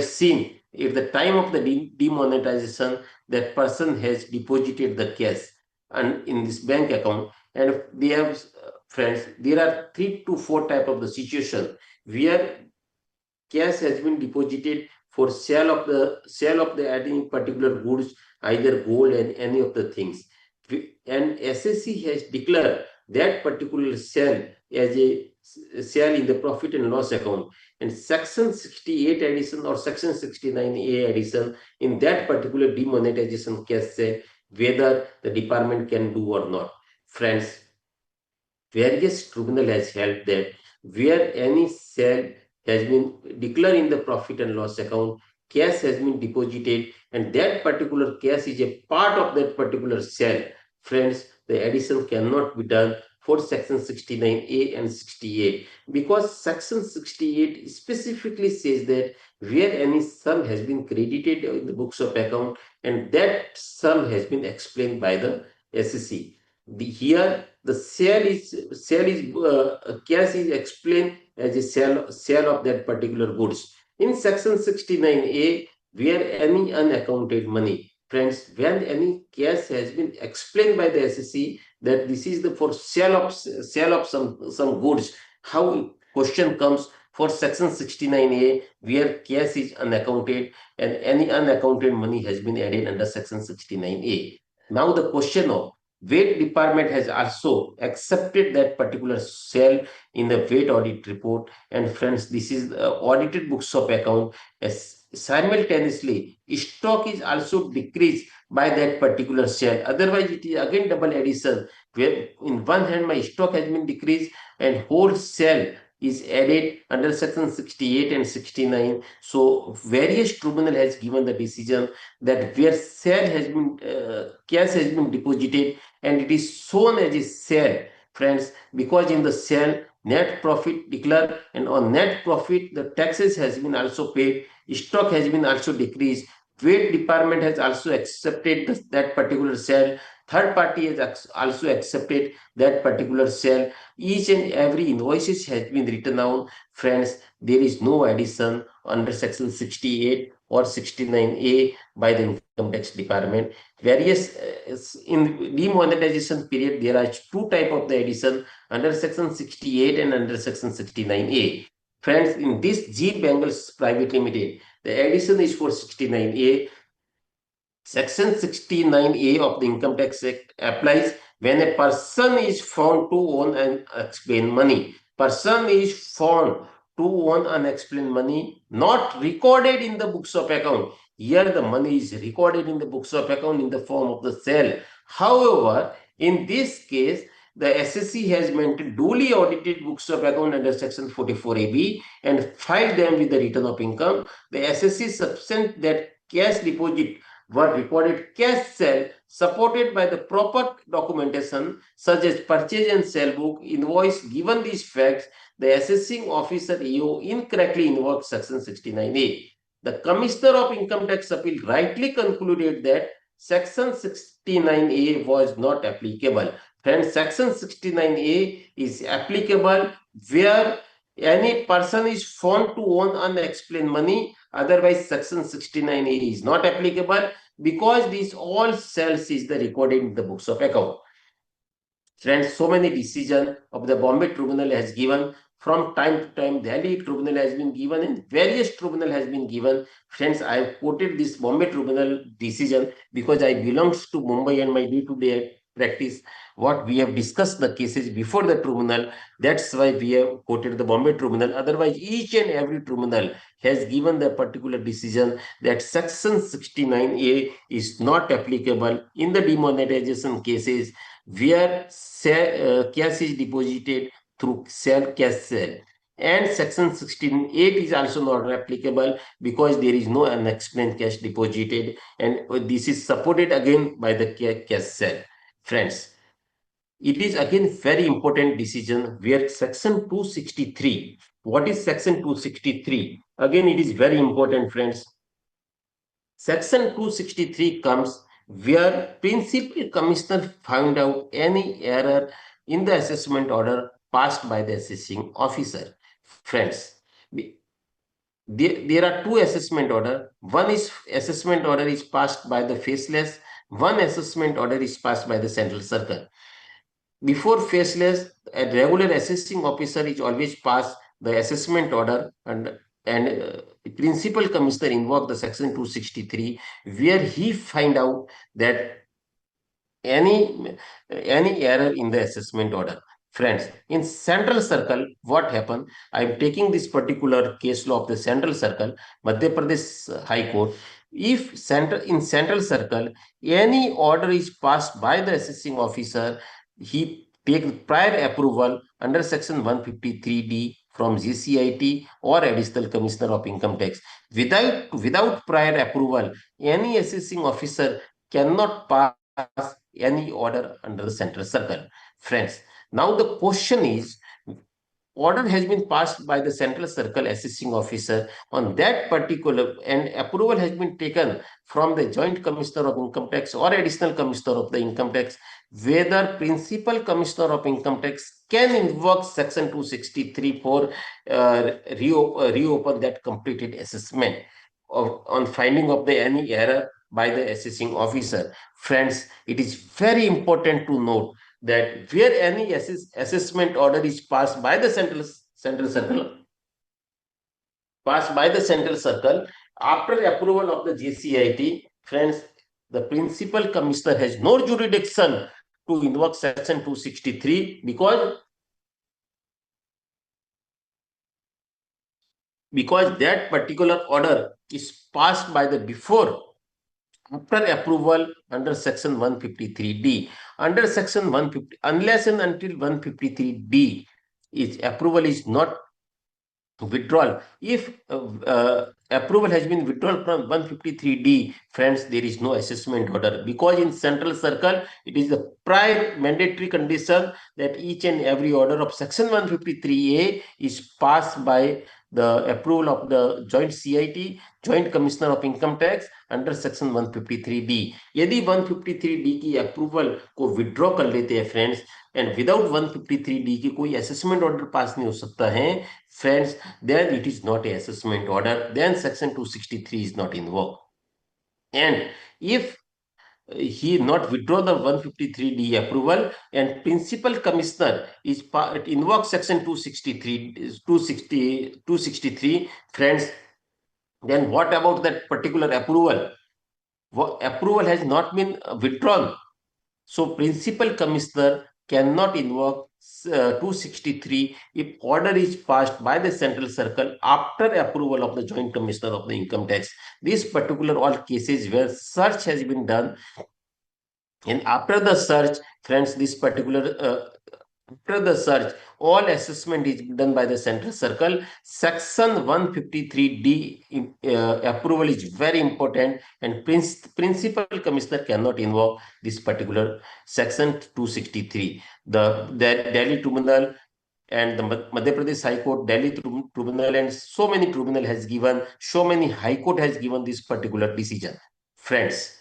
seen at the time of the demonetization that person has deposited the cash and in this bank account, and they have friends, there are 3 to 4 type of the situation where cash has been deposited for sale of the any particular goods, either gold and any of the things. And SSC has declared that particular sale as a sale in the profit and loss account. And Section 68 addition or Section 69A addition in that particular demonetization case say whether the department can do or not. Friends, various tribunal has held that where any sale has been declared in the profit and loss account, cash has been deposited, and that particular cash is a part of that particular sale. Friends, the addition cannot be done for Section 69A and 68 because Section 68 specifically says that where any sum has been credited in the books of account and that sum has been explained by the SEC. Here the sale is cash is explained as a sale of that particular goods. In Section 69A, where any unaccounted money, friends, when any cash has been explained by the SEC that this is the for sale of some goods, how question comes for Section 69A where cash is unaccounted and any unaccounted money has been added under Section 69A. Now the question of Weight department has also accepted that particular sale in the weight audit report. And friends, this is the audited books of account. As simultaneously, stock is also decreased by that particular sale. Otherwise, it is again double addition, where in one hand my stock has been decreased and whole sale is added under Section 68 and 69. So various tribunal has given the decision that where sale has been cash has been deposited and it is shown as a sale, friends, because in the sale net profit declared and on net profit the taxes has been also paid, stock has been also decreased, weight department has also accepted that particular sale, third party has also accepted that particular sale, each and every invoices has been written down. Friends, there is no addition under Section 68 or 69A by the income tax department. Various in demonetization period there are 2 type of the addition under Section 68 and under Section 69A. Friends, in this G Bangles Private Limited, the addition is for 69A. Section 69A of the Income Tax Act applies when a person is found to own unexplained money. Person is found to own unexplained money not recorded in the books of account. Here the money is recorded in the books of account in the form of the sale. However, in this case, the SSC has maintained duly audited books of account under Section 44AB and filed them with the return of income. The SSC substance that cash deposit were recorded cash sale supported by the proper documentation such as purchase and sale book, invoice. Given these facts, the assessing officer EO incorrectly invoked Section 69A. The Commissioner of Income Tax Appeal rightly concluded that Section 69A was not applicable. Friends, Section 69A is applicable where any person is found to own unexplained money. Otherwise, Section 69A is not applicable because these all sales is the recorded in the books of account. Friends, so many decisions of the Bombay Tribunal has given from time to time. Delhi Tribunal has been given and various tribunal has been given. Friends, I have quoted this Bombay Tribunal decision because I belongs to Mumbai and my day-to-day practice what we have discussed the cases before the tribunal. That's why we have quoted the Bombay Tribunal. Otherwise, each and every tribunal has given the particular decision that Section 69A is not applicable in the demonetization cases where cash is deposited through cash sale. And Section 16.8 is also not applicable because there is no unexplained cash deposited, and this is supported again by the cash sale. Friends, it is again very important decision where Section 263. What is Section 263? Again, it is very important, friends. Section 263 comes where Principal Commissioner found out any error in the assessment order passed by the assessing officer. Friends, there are two assessment order. One is assessment order is passed by the faceless. One assessment order is passed by the central circle. Before faceless, a regular assessing officer is always pass the assessment order, and principal commissioner invoke the section 263, where he find out that any error in the assessment order. Friends, in central circle, what happened? I am taking this particular case law of the central circle, Madhya Pradesh High Court. If in central circle, any order is passed by the assessing officer, he take prior approval under section 153D from GCIT or additional commissioner of income tax. Without prior approval, any assessing officer cannot pass any order under the central circle. Friends, now the question is, order has been passed by the central circle assessing officer on that particular, and approval has been taken from the joint commissioner of income tax or additional commissioner of the income tax, whether principal commissioner of income tax can invoke section 263 for reopen that completed assessment on finding of the any error by the assessing officer. Friends, it is very important to note that where any assessment order is passed by the central circle, after approval of the GCIT, friends, the principal commissioner has no jurisdiction to invoke section 263 because that particular order is passed by the before after approval under section 153D. Under section 150, unless and until 153D approval is not withdrawal. If approval has been withdrawn from 153D, friends, there is no assessment order, because in central circle, it is the prior mandatory condition that each and every order of section 153A is passed by the approval of the joint CIT, joint commissioner of income tax under section 153D. यदि 153D की approval को withdraw कर लेते हैं friends, and without 153D की कोई assessment order pass नहीं हो सकता है friends, then it is not a assessment order, then section 263 is not invoked. And if he not withdraw the 153D approval and principal commissioner is invoke section 263 friends, then what about that particular approval? Approval has not been withdrawn, so principal commissioner cannot invoke 263 if order is passed by the central circle after approval of the joint commissioner of the income tax. This particular all cases where search has been done, and after the search, friends, this particular after the search, all assessment is done by the central circle. Section 153D approval is very important, and principal commissioner cannot invoke this particular section 263. The Delhi Tribunal and the Madhya Pradesh High Court, Delhi Tribunal, and so many tribunal has given, so many High Court has given this particular decision. Friends,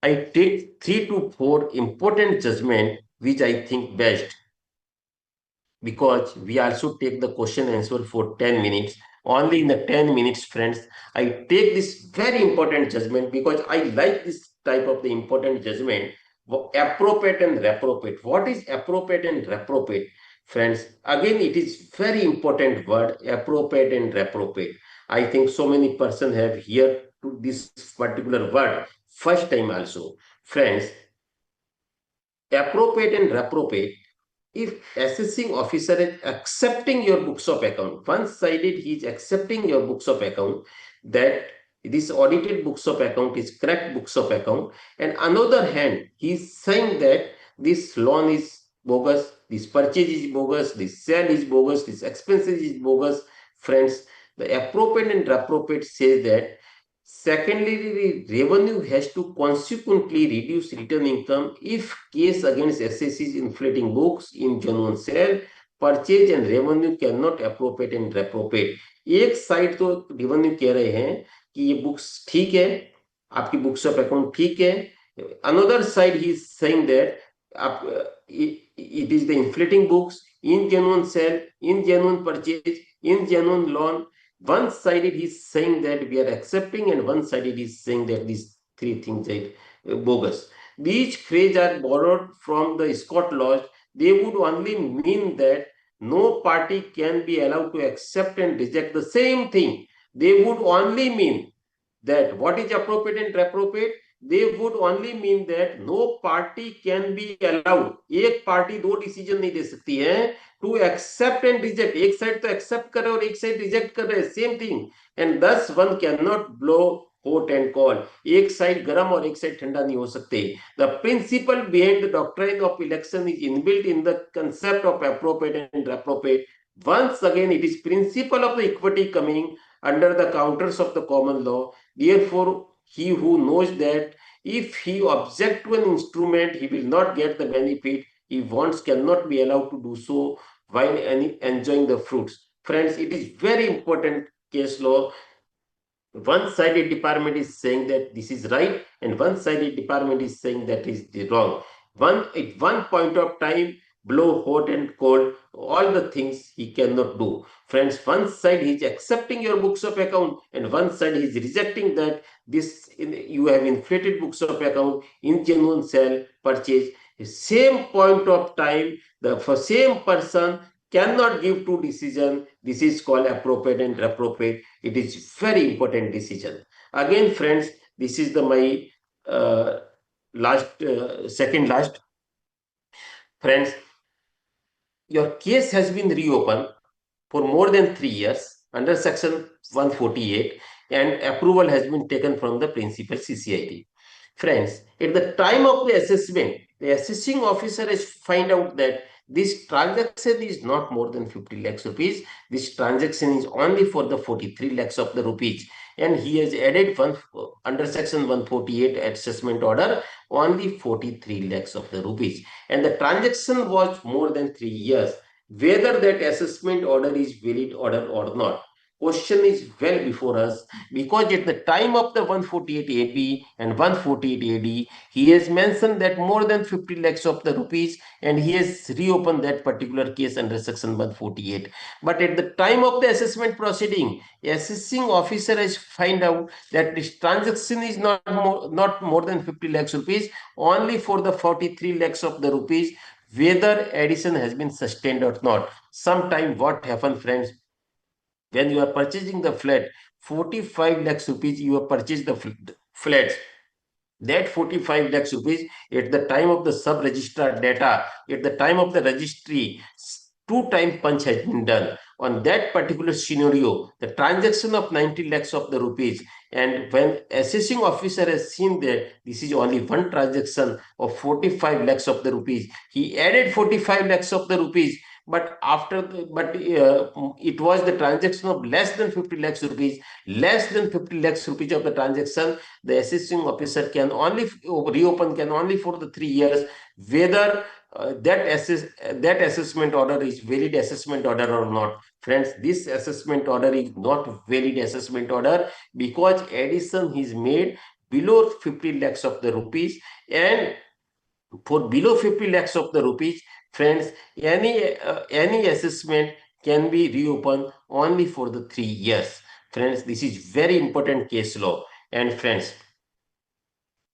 I take 3 to 4 important judgment which I think best, because we also take the question answer for 10 minutes. Only in the 10 minutes, friends, I take this very important judgment because I like this type of the important judgment. Appropriate and reprobate. What is appropriate and reprobate? Friends, again, it is very important word, appropriate and reprobate. I think so many persons have heard to this particular word first time also. Friends, appropriate and reprobate, if assessing officer is accepting your books of account, one-sided he is accepting your books of account, that this audited books of account is correct books of account, and another hand he is saying that this loan is bogus, this purchase is bogus, this sale is bogus, this expenses is bogus, friends, the appropriate and reprobate says that secondly, the revenue has to consequently reduce return income if case against assesses inflating books in genuine sale, purchase and revenue cannot appropriate and reprobate. एक side तो revenue कह रहे हैं कि ये books ठीक है, आपकी बुक्स ऑफ अकाउंट ठीक है. Another side he is saying that it is the inflating books, ingenuine sell, ingenuine purchase, ingenuine loan. One-sided he's saying that we are accepting, and one-sided he's saying that these three things are bogus. These phrases are borrowed from the Scott laws. They would only mean that no party can be allowed to accept and reject the same thing. They would only mean that what is appropriate and appropriate. They would only mean that no party can be allowed. एक party दो decision नहीं दे सकती है to accept and reject. एक side तो accept कर रहे और एक side reject कर रहे, same thing. And thus one cannot blow hot and cold. एक side गर्म और एक side ठंडा नहीं हो सकते. The principle behind the doctrine of election is inbuilt in the concept of appropriate and appropriate. Once again, it is principle of the equity coming under the counters of the common law. Therefore, he who knows that if he object to an instrument, he will not get the benefit he wants, cannot be allowed to do so while enjoying the fruits. Friends, it is very important case law. One-sided department is saying that this is right, and one-sided department is saying that is wrong. At one point of time, blow hot and cold, all the things he cannot do. Friends, one side he is accepting your books of account, and one side he is rejecting that you have inflated books of account, ingenuine sell, purchase. Same point of time, the same person cannot give two decision. This is called appropriate and appropriate. It is very important decision. Again, friends, this is my second last. Friends, your case has been reopened for more than 3 years under section 148, and approval has been taken from the principal CCID. Friends, at the time of the assessment, the assessing officer has find out that this transaction is not more than 50 lakhs rupees. This transaction is only for the 43 lakhs of the rupees, and he has added under section 148 assessment order only 43 lakhs of the rupees, and the transaction was more than 3 years. Whether that assessment order is valid order or not, question is well before us, because at the time of the 148 AB and 148 AD, he has mentioned that more than 50 lakhs of the rupees, and he has reopened that particular case under section 148. But at the time of the assessment proceeding, assessing officer has find out that this transaction is not more than 50 lakhs rupees, only for the 43 lakhs of the rupees, whether addition has been sustained or not. Sometime what happens, friends, when you are purchasing the flat, 45 lakhs rupees you have purchased the flats. That 45 lakhs rupees, at the time of the sub-registrar data, at the time of the registry, 2-time punch has been done. On that particular scenario, the transaction of 90 lakhs of the rupees, and when assessing officer has seen that this is only one transaction of 45 lakhs of the rupees, he added 45 lakhs of the rupees. But it was the transaction of less than 50 lakhs rupees, less than 50 lakhs rupees of the transaction. The assessing officer can only reopen for the 3 years, whether that assessment order is valid assessment order or not. Friends, this assessment order is not valid assessment order, because addition is made below 50 lakhs of the rupees, and for below 50 lakhs of the rupees, friends, any assessment can be reopened only for the 3 years. Friends, this is very important case law. And friends,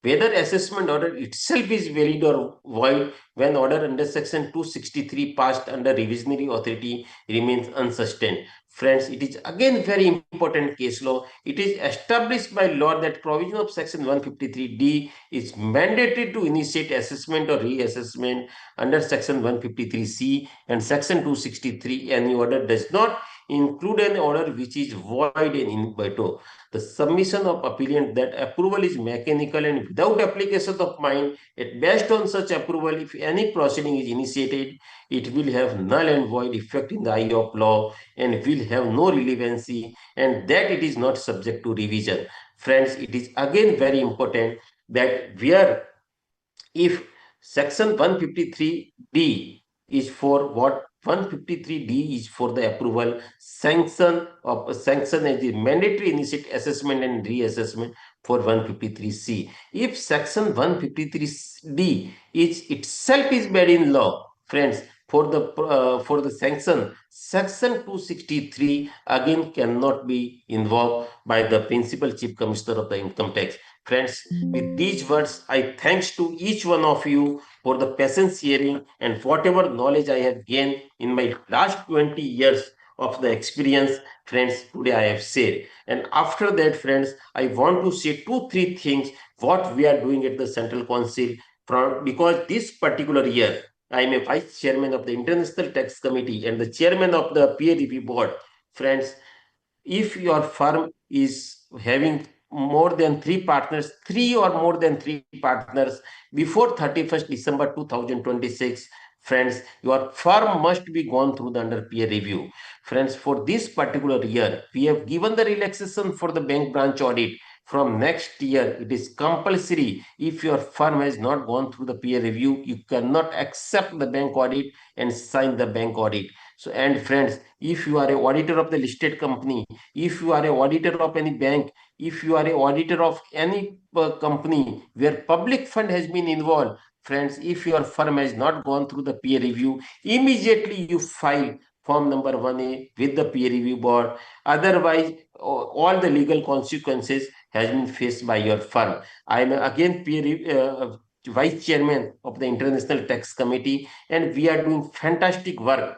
whether assessment order itself is valid or void when order under section 263 passed under revisionary authority remains unsustained. Friends, it is again very important case law. It is established by law that provision of section 153D is mandatory to initiate assessment or reassessment under section 153C, and section 263 any order does not include an order which is void and in vitro. The submission of appellant that approval is mechanical and without application of mind, at based on such approval, if any proceeding is initiated, it will have null and void effect in the eye of law and will have no relevancy, and that it is not subject to revision. Friends, it is again very important that where if section 153D is for what? 153D is for the approval, sanction as the mandatory initiate assessment and reassessment for 153C. If section 153D is itself is bad in law, friends, for the sanction, section 263 again cannot be invoked by the principal chief commissioner of the income tax. Friends, with these words, I thanks to each one of you for the patience hearing and whatever knowledge I have gained in my last 20 years of the experience, friends, today I have said. And after that, friends, I want to say 2-3 things what we are doing at the Central Council from, because this particular year I am a vice chairman of the International Tax Committee and the chairman of the peer review board. Friends, if your firm is having more than three or more than three partners before 31st December 2026, friends, your firm must be gone through the under peer review. Friends, for this particular year, we have given the relaxation for the bank branch audit. From next year, it is compulsory. If your firm has not gone through the peer review, you cannot accept the bank audit and sign the bank audit. So, and friends, if you are a auditor of the listed company, if you are a auditor of any bank, if you are a auditor of any company where public fund has been involved, friends, if your firm has not gone through the peer review, immediately you file form number 1A with the peer review board. Otherwise, all the legal consequences has been faced by your firm. I am again vice chairman of the International Tax Committee, and we are doing fantastic work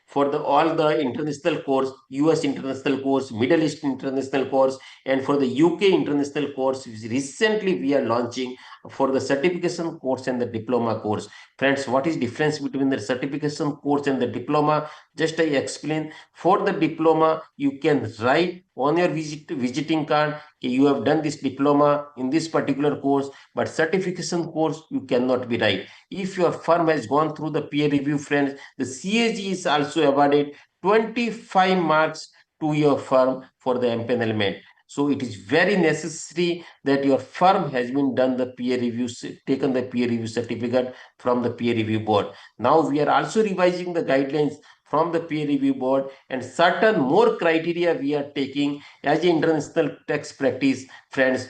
for the all the international course, US international course, Middle East international course, and for the UK international course, which recently we are launching for the certification course and the diploma course. Friends, what is difference between the certification course and the diploma? Just I explain. For the diploma, you can write on your visiting card, you have done this diploma in this particular course, but certification course you cannot be right. If your firm has gone through the peer review, friends, the CAG is also awarded 25 marks to your firm for the empanelment. So it is very necessary that your firm has been done the peer review, taken the peer review certificate from the peer review board. Now we are also revising the guidelines from the peer review board, and certain more criteria we are taking as international tax practice, friends.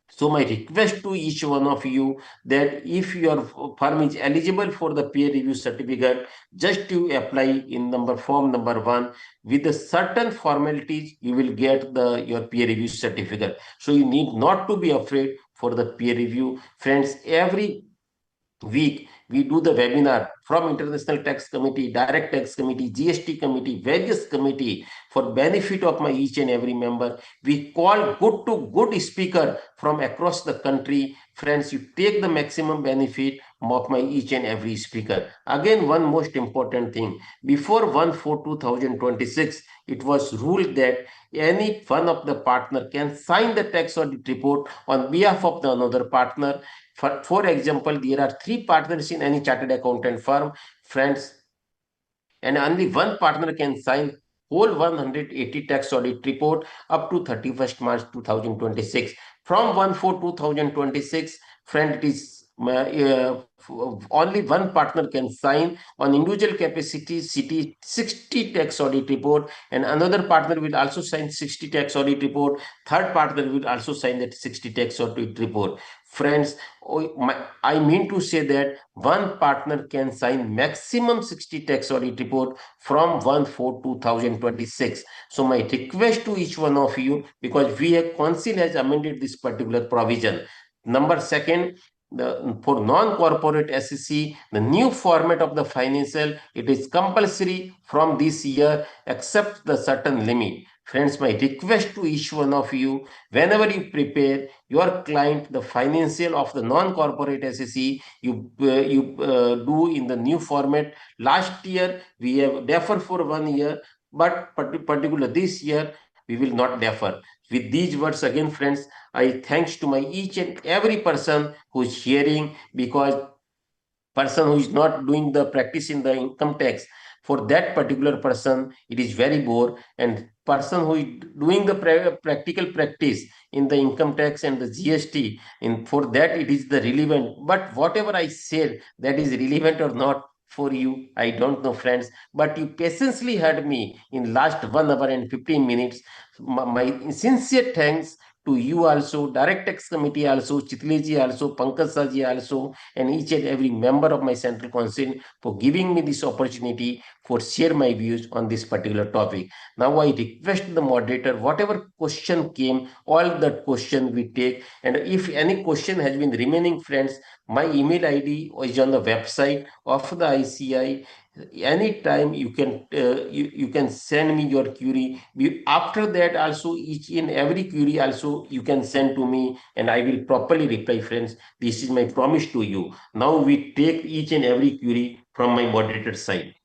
So my request to each one of you that if your firm is eligible for the peer review certificate, just to apply in form number 1 with the certain formalities, you will get your peer review certificate. So you need not to be afraid for the peer review, friends. Every week we do the webinar from International Tax Committee, Direct Tax Committee, GST Committee, various committee, for benefit of my each and every member. We call good to good speaker from across the country. Friends, you take the maximum benefit of my each and every speaker. Again, one most important thing, before 1/4/2026, it was ruled that any one of the partner can sign the tax audit report on behalf of the another partner. For example, there are 3 partners in any chartered accountant firm, friends, and only one partner can sign whole 180 tax audit report up to 31st March 2026. From 1/4/2026, friend, it is only one partner can sign on individual capacity 60 tax audit report, and another partner will also sign 60 tax audit report. Third partner will also sign that 60 tax audit report. Friends, I mean to say that one partner can sign maximum 60 tax audit report from 1/4/2026. So my request to each one of you, because we have council has amended this particular provision. Number second, for non-corporate SEC, the new format of the financial, it is compulsory from this year except the certain limit. Friends, my request to each one of you, whenever you prepare your client the financial of the non-corporate SEC, you do in the new format. Last year we have deferred for 1 year, but particular this year we will not defer. With these words again, friends, I thanks to my each and every person who is hearing, because person who is not doing the practice in the income tax, for that particular person it is very bore, and person who is doing the practical practice in the income tax and the GST, and for that it is the relevant. But whatever I said, that is relevant or not for you, I don't know, friends, but you patiently heard me in last 1 hour and 15 minutes. My sincere thanks to you also, Direct Tax Committee also, Chitleji also, Pankaj Saji also, and each and every member of my Central Council for giving me this opportunity for share my views on this particular topic. Now I request the moderator, whatever question came, all that question we take, and if any question has been remaining, friends, my email ID is on the website of the ICI. Anytime you can send me your query. After that also, each and every query also you can send to me, and I will properly reply, friends. This is my promise to you. Now we take each and every query from my moderator side.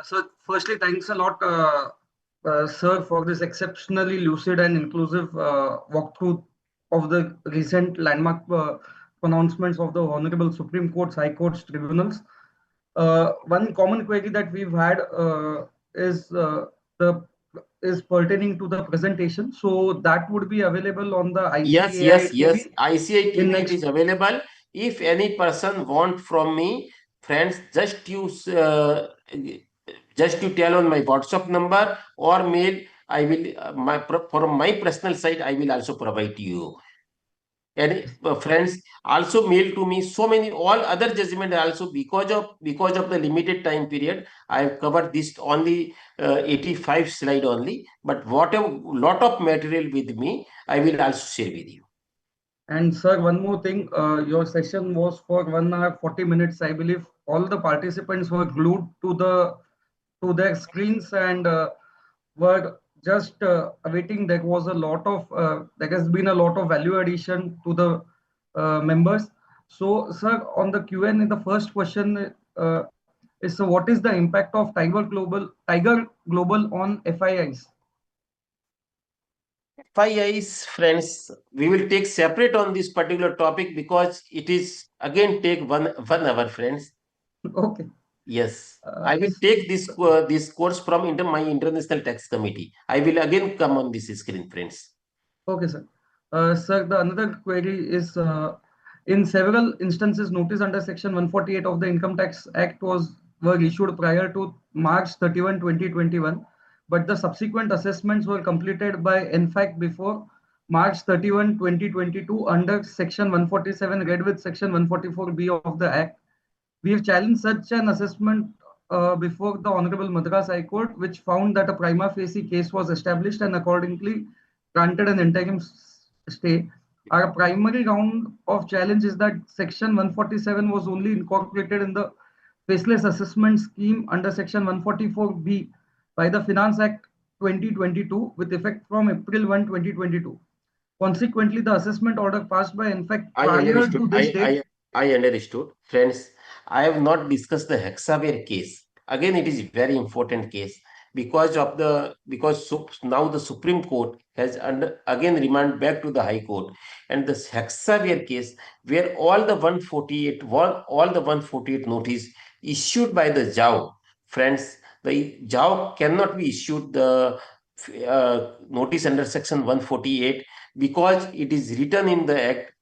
So, firstly, thanks a lot, sir, for this exceptionally lucid and inclusive walkthrough of the recent landmark pronouncements of the Honorable Supreme Courts, High Courts, Tribunals. One common query that we've had is the is pertaining to the presentation. So that would be available on the Yes, ICAI yes, TV yes. ICI in TV, it next. is available. If any person want from me, friends, just you tell on my WhatsApp number or mail. I will from my personal side, I will also provide to you. And friends, also mail to me so many all other judgment also, because of the limited time period. I have covered this only 85 slide only, but whatever lot of material with me, I will also share with you. And sir, one more thing, your session was for 1 hour 40 minutes. I believe all the participants were glued to their screens and were just awaiting. There was a lot of there has been a lot of value addition to the members. So, sir, on the Q&A, the first question is, so what is the impact of Tiger Global on FIIs? FIIs, friends, we will take separate on this particular topic because it is again take 1 hour, friends. Okay. Yes, I will take this course from my International Tax Committee. I will again come on this screen, friends. Okay, sir. Sir, the another query is, in several instances, notice under Section 148 of the Income Tax Act were issued prior to March 31, 2021, but the subsequent assessments were completed by NFAC before March 31, 2022 under Section 147 read with Section 144B of the Act. We have challenged such an assessment before the Honorable Madras High Court, which found that a prima facie case was established and accordingly granted an interim stay. Our primary ground of challenge is that Section 147 was only incorporated in the faceless assessment scheme under Section 144B by the Finance Act 2022 with effect from April 1, 2022. Consequently, the assessment order passed by NFAC I prior understood. to this date. I understood. Friends, I have not discussed the Hexaware case. Again, it is very important case now the Supreme Court has again remanded back to the High Court, and this Hexaware case where all the 148 notice issued by the JAO, friends, the JAO cannot be issued the notice under Section 148 because it is written in the Act,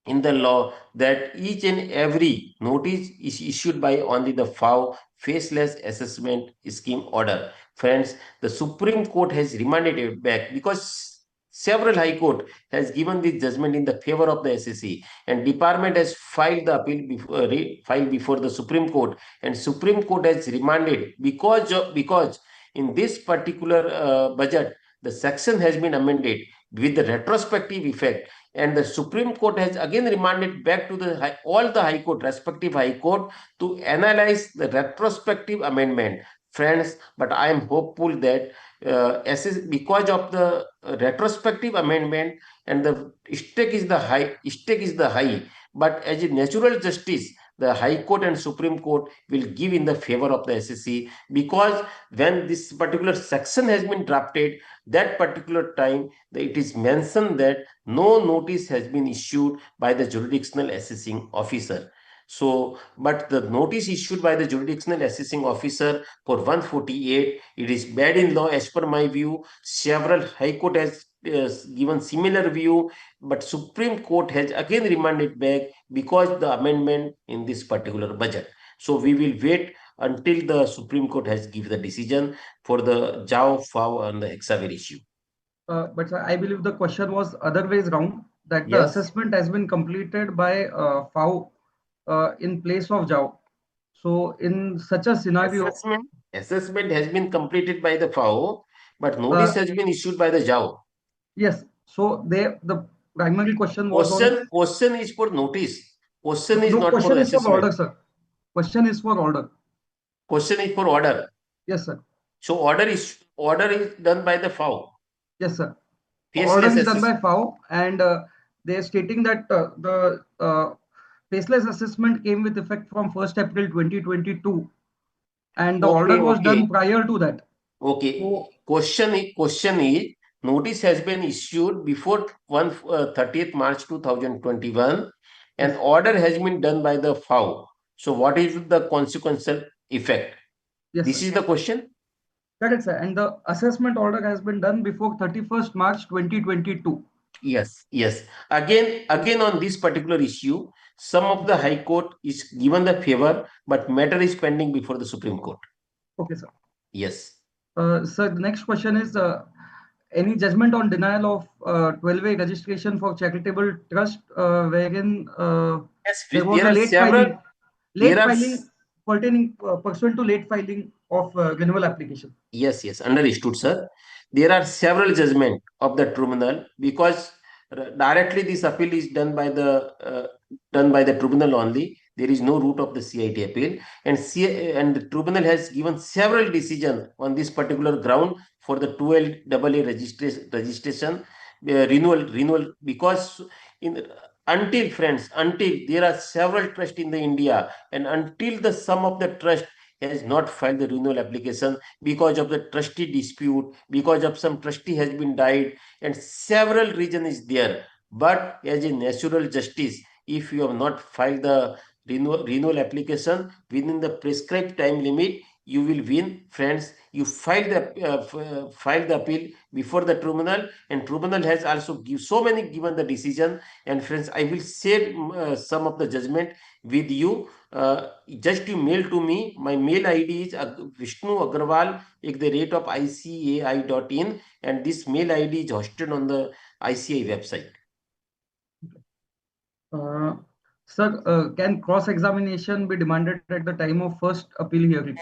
in the law, that each and every notice is issued by only the FAO faceless assessment scheme order. Friends, the Supreme Court has remanded it back because several High Court has given this judgment in the favor of the SSC, and department has filed the appeal filed before the Supreme Court, and Supreme Court has remanded because in this particular budget the section has been amended with the retrospective effect, and the Supreme Court has again remanded back to all the High Court, respective High Court, to analyze the retrospective amendment, friends. But I am hopeful that because of the retrospective amendment, and the stake is the high, but as a natural justice, the High Court and Supreme Court will give in the favor of the SSC, because when this particular section has been drafted, that particular time it is mentioned that no notice has been issued by the jurisdictional assessing officer. So, but the notice issued by the jurisdictional assessing officer for 148, it is bad in law as per my view. Several High Court has given similar view, but Supreme Court has again remanded back because the amendment in this particular budget. So we will wait until the Supreme Court has given the decision for the JAO, FAO and the Hexaware issue. But sir, I believe the question was other ways round, that the Yes. assessment has been completed by FAO in place of JAO. So in such a scenario, Assessment has been completed by the FAO, but notice uh, has been issued by the JAO. yes, so the primary question was on Question is for notice. Question is no, not for question is for assessment. order, sir. Question is for order. Question is for order. Yes, sir. So order is done by the FAO. Yes, sir. Order Faceless is done by assessment. FAO, and they are stating that the faceless assessment came with effect from 1st April 2022, and the Okay, order was okay, done prior to that. okay. So Question is notice has been issued before 30th March 2021, and yes, order has been done by the FAO. So what is the consequential effect? yes, This sir. is the question. Correct, sir. And the assessment order has been done before 31st March 2022. Yes, yes. Again on this particular issue, some of the High Court is given the favor, but matter is pending before the Supreme Court. Okay, sir. Yes. Sir, the next question is any judgment on denial of 12A registration for charitable trust, wherein Yes, there was there a are several. There late are filing pertaining pursuant to late filing of renewal application. Yes, yes, understood, sir. There are several judgment of the tribunal because directly this appeal is done by the tribunal only. There is no route of the CIT appeal, and and the tribunal has given several decisions on this particular ground for the 12AA registration renewal because in until friends until there are several trusts in the India, and until the sum of the trust has not filed the renewal application because of the trustee dispute, because of some trustee has been died, and several reason is there. But as a natural justice, if you have not filed the renewal application within the prescribed time limit, you will win, friends. You file the appeal before the tribunal, and tribunal has also given the decision. And friends, I will share some of the judgment with you. Just you mail to me. My mail ID is Vishnu Agarwal at the rate of ICAI.in, and this mail ID is hosted on the ICAI website. Uh, Sir, can cross-examination be demanded at the time of first appeal hearing?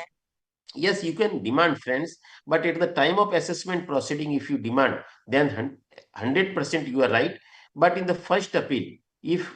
Yes, you can demand, friends, but at the time of assessment proceeding, if you demand, then 100% you are right. But in the first appeal, if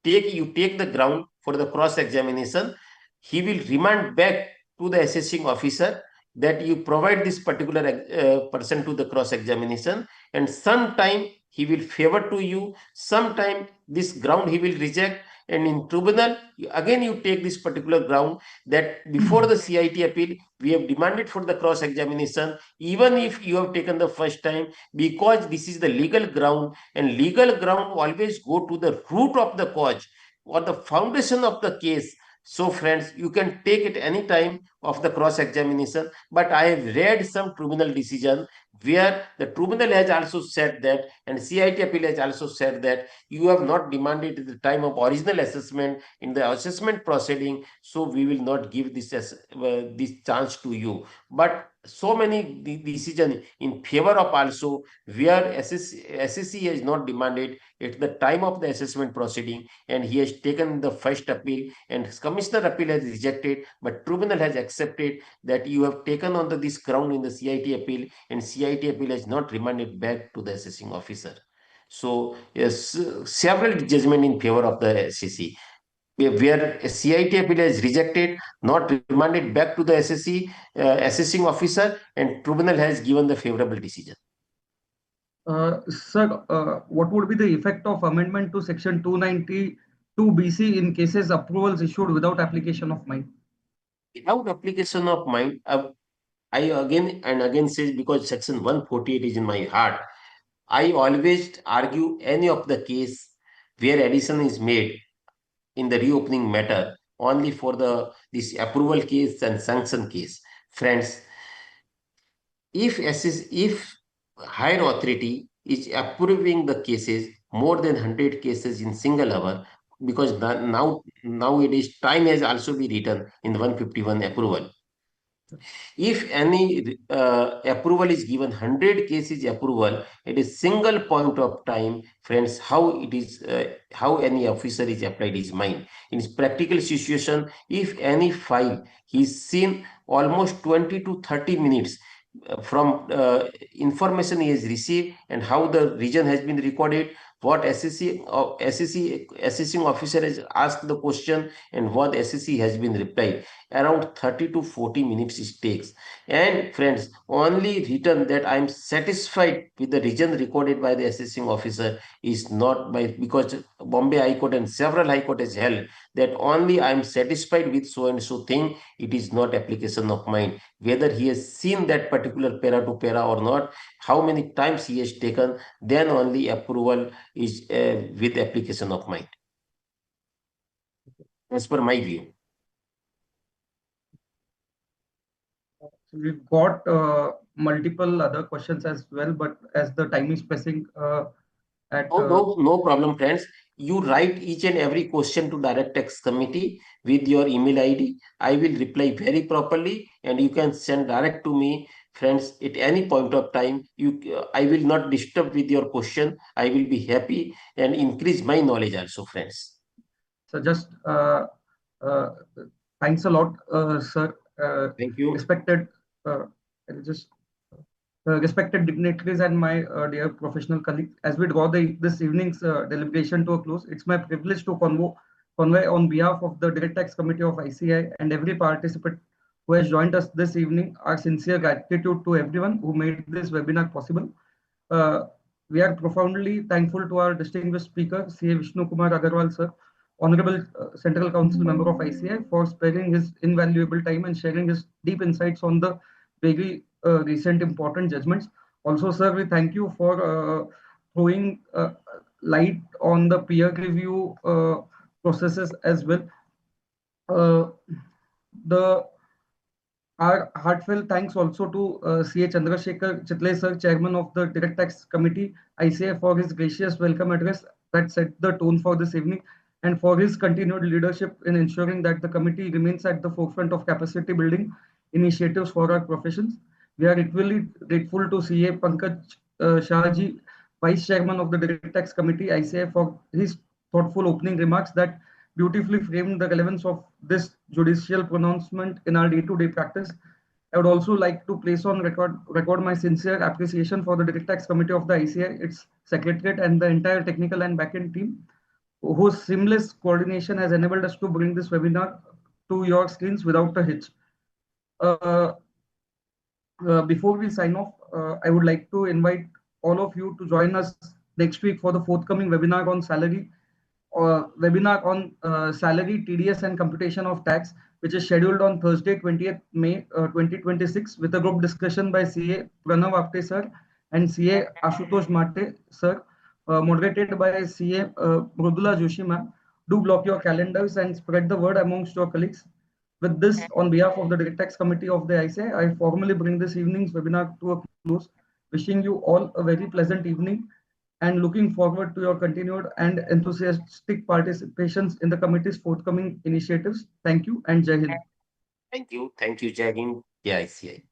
you take the ground for the cross examination, he will remand back to the assessing officer that you provide this particular person to the cross examination, and sometime he will favor to you, sometime this ground he will reject, and in tribunal again you take this particular ground that before the CIT appeal we have demanded for the cross examination, even if you have taken the first time, because this is the legal ground, and legal ground always go to the root of the cause or the foundation of the case. So friends, you can take it any time of the cross examination, but I have read some tribunal decision where the tribunal has also said that, and CIT appeal has also said that you have not demanded at the time of original assessment in the assessment proceeding, so we will not give this this chance to you. But so many decision in favor of also where SSC has not demanded at the time of the assessment proceeding, and he has taken the first appeal, and commissioner appeal has rejected, but tribunal has accepted that you have taken on this ground in the CIT appeal, and CIT appeal has not remanded back to the assessing officer. So yes, several judgment in favor of the SSC where a CIT appeal is rejected, not remanded back to the SSC assessing officer, and tribunal has given the favorable decision. Sir, what would be the effect of amendment to section 292 BC in cases approvals issued without application of mine? Without application of mine, I again and again say, because section 148 is in my heart, I always argue any of the case where addition is made in the reopening matter only for this approval case and sanction case. Friends, if higher authority is approving the cases more than 100 cases in single hour, because nowadays time has also been written in the 151 approval. If any approval is given, 100 cases approval at a single point of time, friends, how it is, how any officer is applied his mind. In practical situation, if any file is seen almost 20 to 30 minutes from information he has received and how the region has been recorded, what assessing officer has asked the question and what SSC has been replied, around 30 to 40 minutes it takes. And friends, only written that I am satisfied with the region recorded by the assessing officer is not by, because Bombay High Court and several High Court has held that only I am satisfied with so and so thing, it is not application of mind. Whether he has seen that particular para to para or not, how many times he has taken, then only approval is with application of mind. As per my view. We've got multiple other questions as well, but as the time is pressing, no problem, friends. You write each and every question to Direct Tax Committee with your email ID. I will reply very properly, and you can send direct to me, friends, at any point of time. I will not disturb with your question. I will be happy and increase my knowledge also, friends. So just uh, thanks a lot, sir. Thank you. Respected, just respected dignitaries and my dear professional colleagues, as we draw this evening's deliberation to a close, it's my privilege to convey on behalf of the Direct Tax Committee of ICI and every participant who has joined us this evening our sincere gratitude to everyone who made this webinar possible. Uh, we are profoundly thankful to our distinguished speaker, CA Vishnu Kumar Agarwal, sir, Honorable Central Council member of ICI, for sparing his invaluable time and sharing his deep insights on the very recent important judgments. Also, sir, we thank you for throwing light on the peer review processes as well. The Our heartfelt thanks also to CA Chandrasekhar Chitle sir, Chairman of the Direct Tax Committee, ICA, for his gracious welcome address that set the tone for this evening and for his continued leadership in ensuring that the committee remains at the forefront of capacity building initiatives for our professions. We are equally grateful to CA Pankaj Shahji, Vice Chairman of the Direct Tax Committee, ICA, for his thoughtful opening remarks that beautifully framed the relevance of this judicial pronouncement in our day-to-day practice. I would also like to place on record my sincere appreciation for the Direct Tax Committee of the ICI, its secretariat, and the entire technical and backend team, whose seamless coordination has enabled us to bring this webinar to your screens without a hitch. Before we sign off, I would like to invite all of you to join us next week for the forthcoming webinar on salary, salary, TDS, and computation of tax, which is scheduled on Thursday, 20th May 2026, with a group discussion by CA Pranav Apte sir and CA Ashutosh Mate sir, moderated by CA Mrudula Joshi ma'am. Do block your calendars and spread the word amongst your colleagues. With this, on behalf of the Direct Tax Committee of the ICI, I formally bring this evening's webinar to a close, wishing you all a very pleasant evening and looking forward to your continued and enthusiastic participations in the committee's forthcoming initiatives. Thank you and Jai Hind. Thank you. Thank you, Jai Hind. Yeah, ICI.